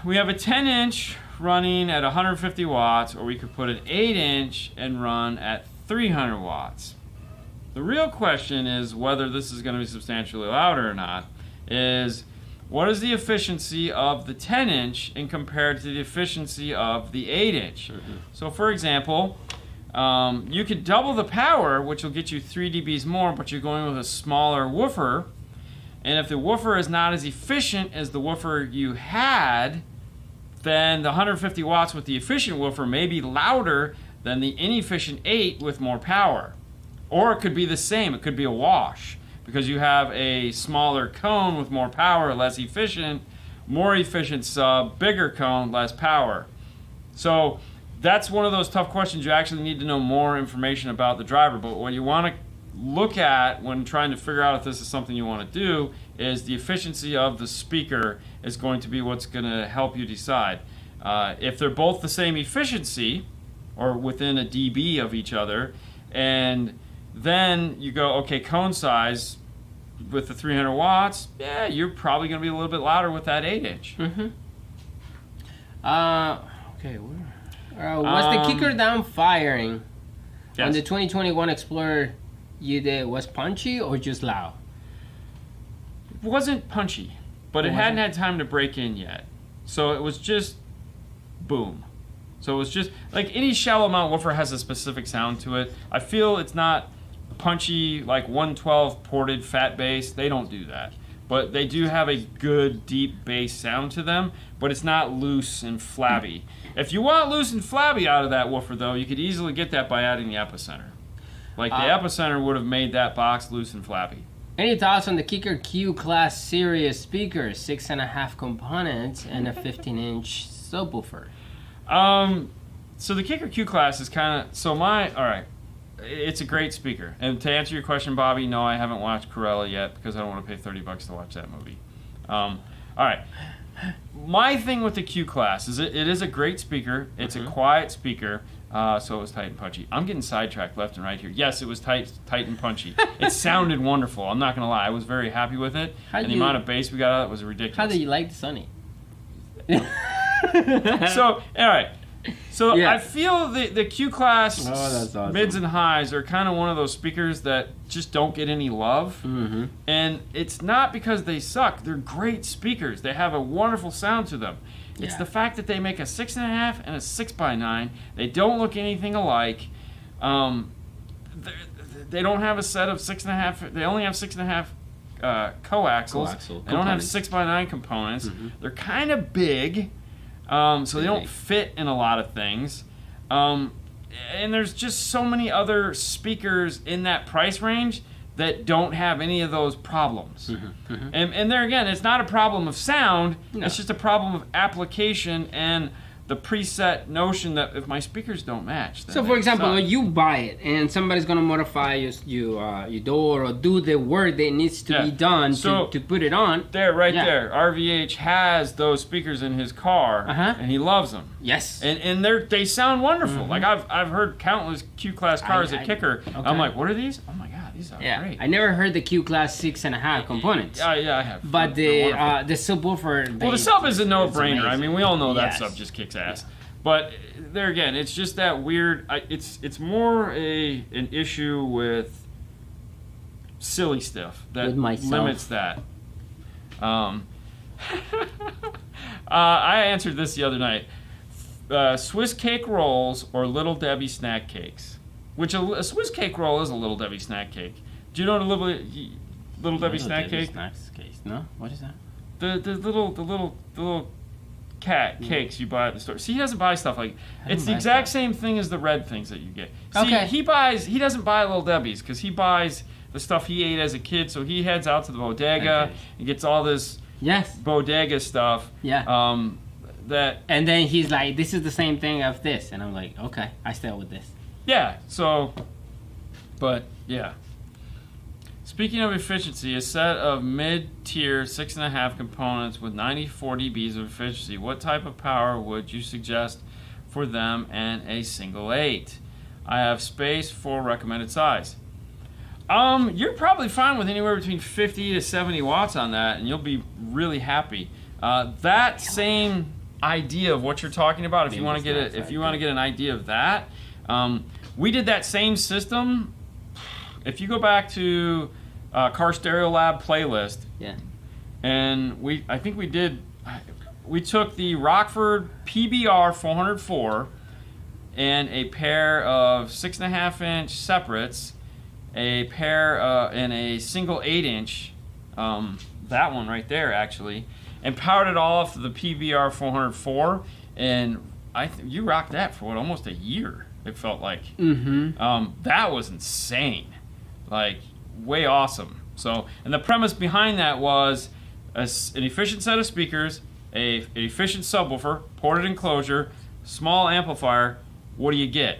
we have a 10 inch running at 150 watts, or we could put an 8 inch and run at 300 watts. The real question is whether this is going to be substantially louder or not, is what is the efficiency of the 10 inch in compared to the efficiency of the 8 inch? So for example, You could double the power, which will get you 3 dBs more, but you're going with a smaller woofer. And if the woofer is not as efficient as the woofer you had, then the 150 watts with the efficient woofer may be louder than the inefficient 8 with more power. Or it could be the same. It could be a wash because you have a smaller cone with more power, less efficient, more efficient sub, bigger cone, less power. So that's one of those tough questions. You actually need to know more information about the driver. But what you want to look at when trying to figure out if this is something you want to do is the efficiency of the speaker is going to be what's going to help you decide. If they're both the same efficiency or within a dB of each other, and then you go, okay, cone size with the 300 watts, yeah, you're probably going to be a little bit louder with that 8-inch. Mm-hmm. Okay, was the kicker down firing on the 2021 Explorer you did was punchy or just loud? It wasn't punchy, but it hadn't had time to break in yet. So it was just boom. So it was just like any shallow mount woofer has a specific sound to it. I feel it's not punchy like 112 ported fat bass. They don't do that. But they do have a good deep bass sound to them, but it's not loose and flabby. If you want loose and flabby out of that woofer though, you could easily get that by adding the epicenter. Like the epicenter would have made that box loose and flabby. Any thoughts on the Kicker Q Class series speakers, 6.5 components and a 15-inch subwoofer? So the Kicker Q Class is kind of alright. It's a great speaker. And to answer your question, Bobby, no, I haven't watched Corella yet because I don't want to pay $30 to watch that movie. Alright. My thing with the Q Class is it is a great speaker. It's a quiet speaker. So it was tight and punchy. I'm getting sidetracked left and right here. Yes, it was tight and punchy. It sounded wonderful. I'm not going to lie. I was very happy with it. And the amount of bass we got out of it was ridiculous. How do you like the Sunny? So, all right. So I feel the Q Class awesome. mids and highs are kind of one of those speakers that just don't get any love. Mm-hmm. And it's not because they suck. They're great speakers. They have a wonderful sound to them. It's the fact that they make a 6.5 and a 6x9. They don't look anything alike. They don't have a set of 6.5. They only have 6.5 coaxials. They don't have 6x9 components. Mm-hmm. They're kind of big, so they don't fit in a lot of things. And there's just so many other speakers in that price range that don't have any of those problems. Mm-hmm. Mm-hmm. And there again, it's not a problem of sound, no. It's just a problem of application and the preset notion that if my speakers don't match, then so for example, when you buy it and somebody's gonna modify your door or do the work that needs to be done to put it on. There, there, RVH has those speakers in his car, and he loves them. Yes. And they sound wonderful. Mm-hmm. Like I've heard countless Q Class cars at Kicker. Okay. I'm like, what are these? Oh my god. These are great. I never heard the Q Class 6.5 components. Yeah, I have. But the subwoofer. Well, the sub is a no-brainer. I mean, we all know that sub just kicks ass. But there again, it's just that weird. It's more an issue with silly stuff that limits that. I answered this the other night. Swiss cake rolls or Little Debbie snack cakes. Which a Swiss cake roll is a Little Debbie snack cake. Do you know what a Little Debbie snack cake? No, what is that? The little cakes you buy at the store. See, he doesn't buy stuff like it's the exact same thing as the red things that you get. See, he doesn't buy Little Debbie's because he buys the stuff he ate as a kid. So he heads out to the bodega and gets all this bodega stuff. Yeah. And then he's like, "This is the same thing as this," and I'm like, "Okay, I stay with this." Yeah, so, but, yeah. Speaking of efficiency, a set of mid-tier 6.5 components with 94 dBs of efficiency, what type of power would you suggest for them and a single 8? I have space for recommended size. You're probably fine with anywhere between 50 to 70 watts on that, and you'll be really happy. That same idea of what you're talking about, if you want to get an idea of that, we did that same system. If you go back to Car Stereo Lab playlist, and we took the Rockford PBR 404 and a pair of 6.5-inch separates, a pair and a single 8-inch, that one right there actually, and powered it all off of the PVR 404, and you rocked that for almost a year. It felt like. That was insane, like way awesome. So, and the premise behind that was an efficient set of speakers, an efficient subwoofer, ported enclosure, small amplifier. What do you get?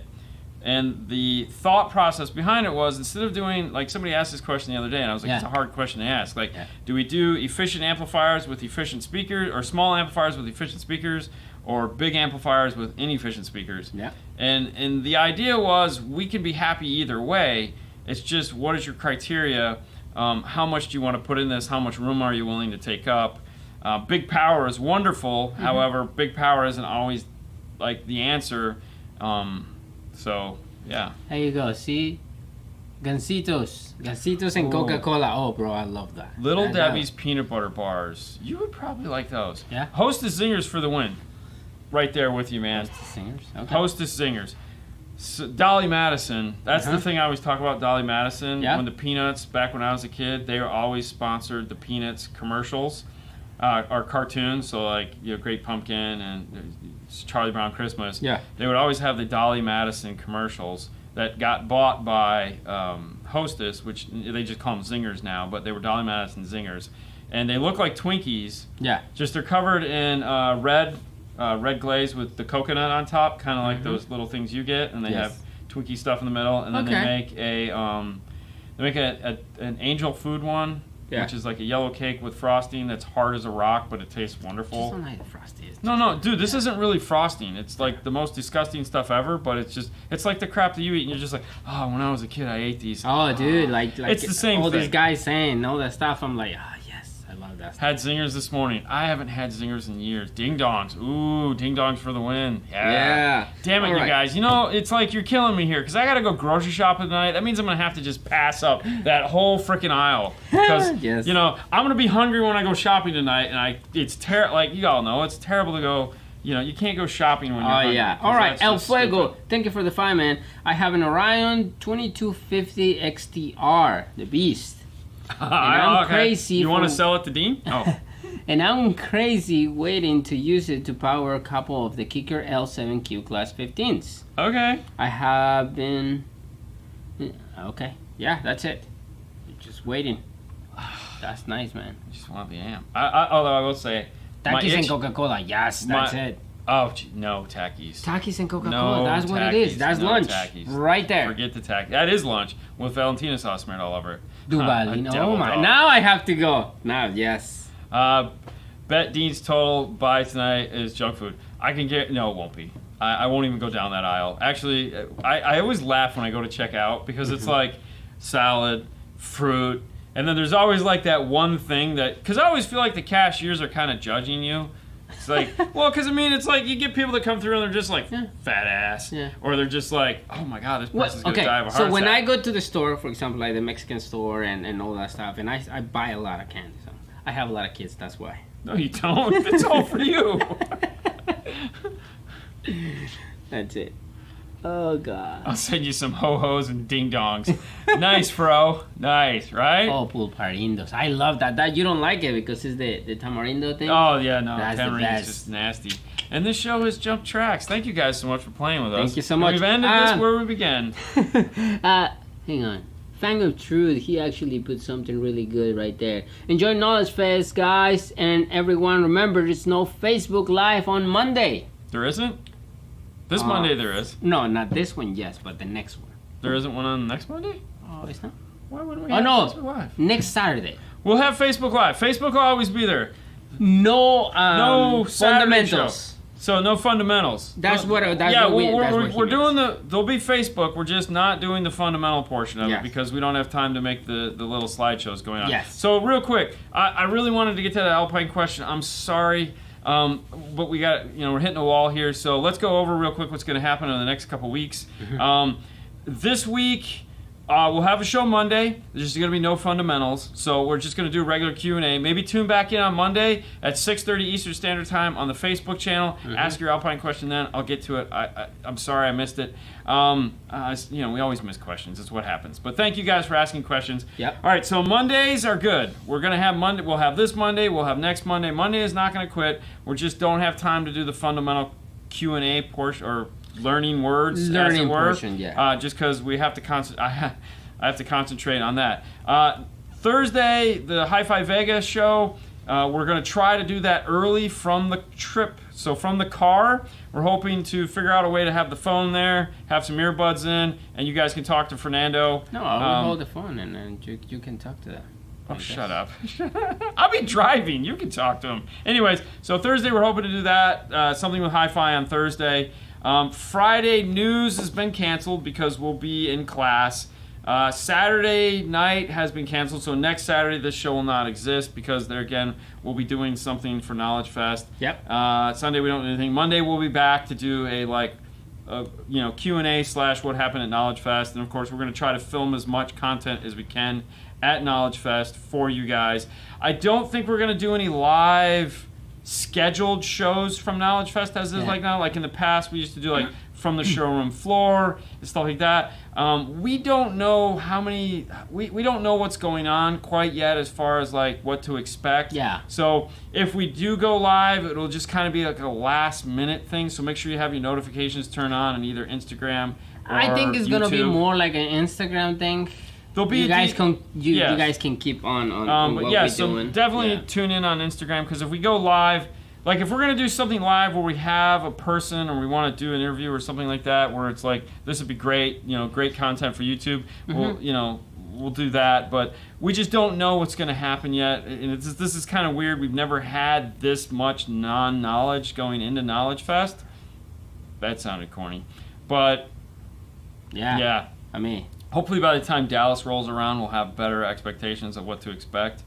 And the thought process behind it was, instead of doing, like, somebody asked this question the other day, and I was like, it's a hard question to ask. Like, do we do efficient amplifiers with efficient speakers, or small amplifiers with efficient speakers, or big amplifiers with inefficient speakers? And the idea was, we can be happy either way. It's just, what is your criteria? How much do you want to put in this? How much room are you willing to take up? Big power is wonderful. However, big power isn't always like the answer. So, yeah. There you go. See? Gancitos and Coca-Cola. Oh, bro, I love that. Little Debbie's peanut butter bars. You would probably like those. Yeah. Hostess Zingers for the win. Right there with you, man. Hostess Zingers? Okay. Hostess Zingers. So, Dolly Madison. That's the thing I always talk about, Dolly Madison. Yeah. When the Peanuts, back when I was a kid, they were always sponsored the Peanuts commercials. Or cartoons, so like, you know, Great Pumpkin and Charlie Brown Christmas. Yeah. They would always have the Dolly Madison commercials that got bought by Hostess, which they just call them Zingers now, but they were Dolly Madison Zingers. And they look like Twinkies. Yeah. Just they're covered in red glaze with the coconut on top, kind of like those little things you get, and they have Twinkie stuff in the middle, and then they make an angel food one. Which is like a yellow cake with frosting that's hard as a rock, but it tastes wonderful. Just don't like the frosty. No, dude, this isn't really frosting. It's like the most disgusting stuff ever, but it's like the crap that you eat, and you're just like, oh, when I was a kid, I ate these. Oh, dude, like it's the same all thing. These guys saying all that stuff. I'm like, yes, I love that stuff. Had Zingers this morning. I haven't had Zingers in years. Ding dongs. Ooh, ding dongs for the win. Yeah. Damn it, all you guys. You know, it's like you're killing me here, because I got to go grocery shopping tonight. That means I'm going to have to just pass up that whole freaking aisle. Because, you know, I'm going to be hungry when I go shopping tonight, and it's terrible. Like, you all know, it's terrible to go. You know, you can't go shopping when you're hungry. All right, El Fuego. Thank you for the find, man. I have an Orion 2250 XTR, the beast. And I'm crazy. You want to sell it to Dean? Oh. And I'm crazy waiting to use it to power a couple of the Kicker L7Q Class 15s. Okay. I have been... Okay. Yeah, that's it. Just waiting. That's nice, man. I just want the amp. Although I will say... Takis and Coca-Cola. Yes, that's it. Oh, no Takis. Takis and Coca-Cola. No, that's what it is. That's lunch. Takis. Right there. Forget the Takis. That is lunch with Valentina sauce smeared all over it. Duvalino. Oh my. Now I have to go. Now, yes. Bet Dean's total buy tonight is junk food. I can get... No, it won't be. I won't even go down that aisle. Actually, I always laugh when I go to check out, because it's like salad, fruit, and then there's always like that one thing that... Because I always feel like the cashiers are kind of judging you. It's like, well, because I mean, it's like you get people that come through and they're just like, fat ass. Yeah. Or they're just like, oh my God, this person's going to die of a heart attack. So when I go to the store, for example, like the Mexican store and all that stuff, and I buy a lot of candy. So I have a lot of kids, that's why. No, you don't. It's all for you. That's it. Oh, God. I'll send you some ho-hos and ding-dongs. Nice, bro. Nice, right? Oh, pulparindos. I love that. That you don't like it because it's the tamarindo thing? Oh, yeah, no. Tamarindo is just nasty. And this show is Jump Tracks. Thank you guys so much for playing with us. Thank you so much. We've ended this where we began. Hang on. Fang of Truth, he actually put something really good right there. Enjoy Knowledge Fest, guys, and everyone. Remember, there's no Facebook Live on Monday. There isn't? This Monday there is. No, not this one, yes, but the next one. There isn't one on next Monday? Oh, it's not? Why wouldn't we have Facebook Live? Next Saturday. We'll have Facebook Live. Facebook will always be there. No fundamentals. So no fundamentals. That's what we're doing there'll be Facebook. We're just not doing the fundamental portion of it because we don't have time to make the little slideshows going on. Yes. So real quick, I really wanted to get to that Alpine question. I'm sorry. But we got, we're hitting a wall here, so let's go over real quick what's going to happen in the next couple weeks. This week, We'll have a show Monday. There's just going to be no fundamentals, so we're just going to do regular Q&A. Maybe tune back in on Monday at 6:30 Eastern Standard Time on the Facebook channel. Ask your Alpine question then. I'll get to it. I'm sorry I missed it. We always miss questions. It's what happens. But thank you guys for asking questions. Yep. All right, so Mondays are good. We're going to have Monday. We'll have this Monday. We'll have next Monday. Monday is not going to quit. We just don't have time to do the fundamental Q&A portion or learning words, as it were, portion, just because we have to I have to concentrate on that. Thursday, the Hi-Fi Vegas show, we're going to try to do that early from the trip. So from the car, we're hoping to figure out a way to have the phone there, have some earbuds in, and you guys can talk to Fernando. No, I'll hold the phone and then you can talk to them. Oh, shut up. I'll be driving. You can talk to him. Anyways, so Thursday we're hoping to do that. Something with Hi-Fi on Thursday. Friday news has been canceled because we'll be in class. Saturday night has been canceled, so next Saturday this show will not exist because there again we'll be doing something for Knowledge Fest. Yep. Sunday we don't do anything. Monday we'll be back to do a Q&A / what happened at Knowledge Fest, and of course we're going to try to film as much content as we can at Knowledge Fest for you guys. I don't think we're going to do any live scheduled shows from Knowledge Fest as is like now. Like in the past, we used to do like from the showroom floor and stuff like that. We don't know how many. We don't know what's going on quite yet as far as like what to expect. Yeah. So if we do go live, it'll just kind of be like a last minute thing. So make sure you have your notifications turned on either Instagram or I think it's gonna be YouTube. more like an Instagram thing. There'll be you guys can keep on but what yeah, we're so doing. definitely tune in on Instagram because if we go live, like if we're gonna do something live where we have a person or we want to do an interview or something like that, where it's like this would be great, great content for YouTube. We'll do that, but we just don't know what's gonna happen yet. And this is kind of weird. We've never had this much non-knowledge going into Knowledge Fest. That sounded corny, but yeah. I mean. Hopefully by the time Dallas rolls around, we'll have better expectations of what to expect.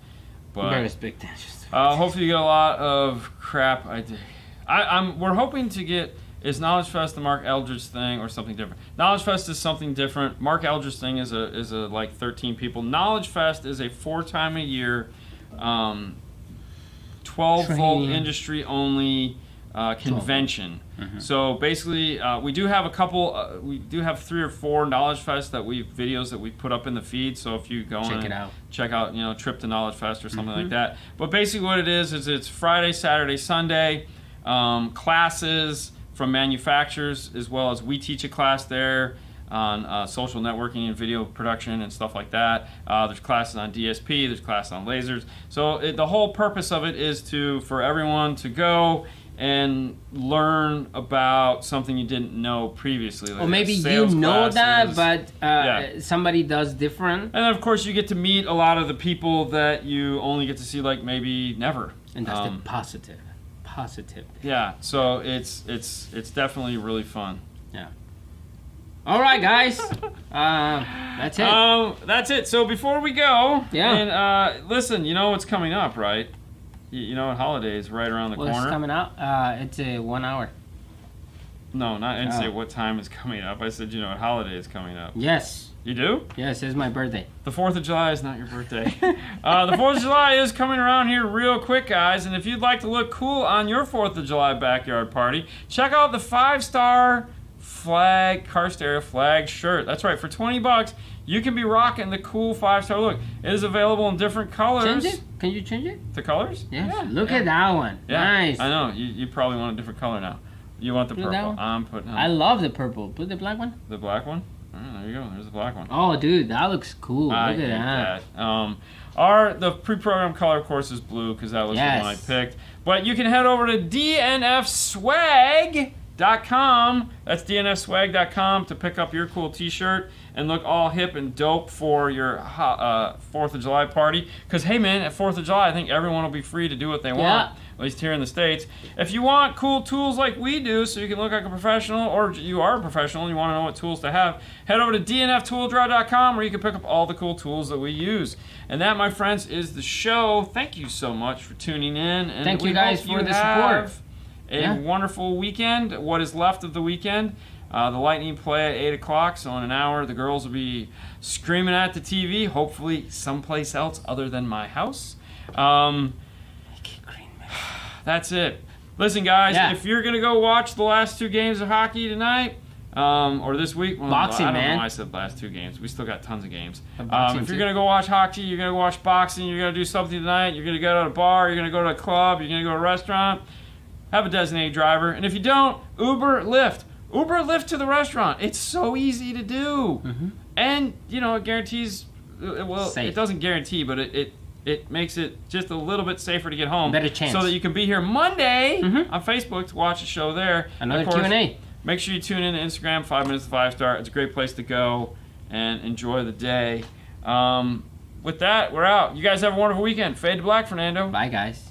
But better expectations. hopefully you get a lot of crap. We're hoping to get, is Knowledge Fest the Mark Eldridge thing or something different? Knowledge Fest is something different. Mark Eldridge thing is a like 13 people. Knowledge Fest is a 4-time-a-year, 12-volt industry only convention. So basically, we do have a couple. We do have 3 or 4 Knowledge Fest videos that we put up in the feed. So if you go check out, Trip to Knowledge Fest or something like that. But basically, what it is it's Friday, Saturday, Sunday classes from manufacturers, as well as we teach a class there on social networking and video production and stuff like that. There's classes on DSP. There's classes on lasers. So the whole purpose of it is for everyone to go and learn about something you didn't know previously. Like or maybe you know that, but somebody does different. And of course, you get to meet a lot of the people that you only get to see like maybe never. And that's the positive. Yeah, so it's definitely really fun. Yeah. All right, guys. That's it. That's it. So before we go, and listen, you know what's coming up, right? You know, holidays right around the corner. What's coming out? It's 1 hour. No, I didn't say what time is coming up. I said, what holiday is coming up. Yes. You do? Yes, it's my birthday. The 4th of July is not your birthday. The 4th of July is coming around here real quick, guys. And if you'd like to look cool on your 4th of July backyard party, check out the 5-star Carstera flag shirt. That's right. For $20, you can be rocking the cool 5-star look. It is available in different colors. Change it? Can you change it? The colors? Yeah. Look at that one. Yeah. Nice. I know. You probably want a different color now. You want the purple. I'm putting on. I love the purple. Put the black one. The black one? There you go. There's the black one. Oh, dude, that looks cool. Look at that. The pre-programmed color, of course, is blue because that was the one I picked. But you can head over to dnfswag.com. That's dnfswag.com to pick up your cool t-shirt and look all hip and dope for your 4th of July party. Because, hey, man, at 4th of July, I think everyone will be free to do what they want, at least here in the States. If you want cool tools like we do so you can look like a professional, or you are a professional and you want to know what tools to have, head over to dnftooldrive.com where you can pick up all the cool tools that we use. And that, my friends, is the show. Thank you so much for tuning in. And thank you guys for the support. A wonderful weekend, what is left of the weekend. The Lightning play at 8 o'clock, so in an hour the girls will be screaming at the TV, hopefully someplace else other than my house. That's it. Listen, guys, if you're going to go watch the last 2 games of hockey tonight, or this week, well, boxing, I don't know man. why I said last 2 games. We still got tons of games. If Boxing, you're going to go watch hockey, you're going to watch boxing, you're going to do something tonight, you're going to go to a bar, you're going to go to a club, you're going to go to a restaurant, have a designated driver. And if you don't, Uber, Lyft. Uber, Lyft to the restaurant. It's so easy to do. Mm-hmm. And, you know, it guarantees, well, Safe. it doesn't guarantee, but it makes it just a little bit safer to get home. Better chance. So that you can be here Monday Mm-hmm. on Facebook to watch the show there. Another Of course, Q&A. Make sure you tune in to Instagram, 5 Minutes to 5 Star. It's a great place to go and enjoy the day. With that, we're out. You guys have a wonderful weekend. Fade to black, Fernando. Bye, guys.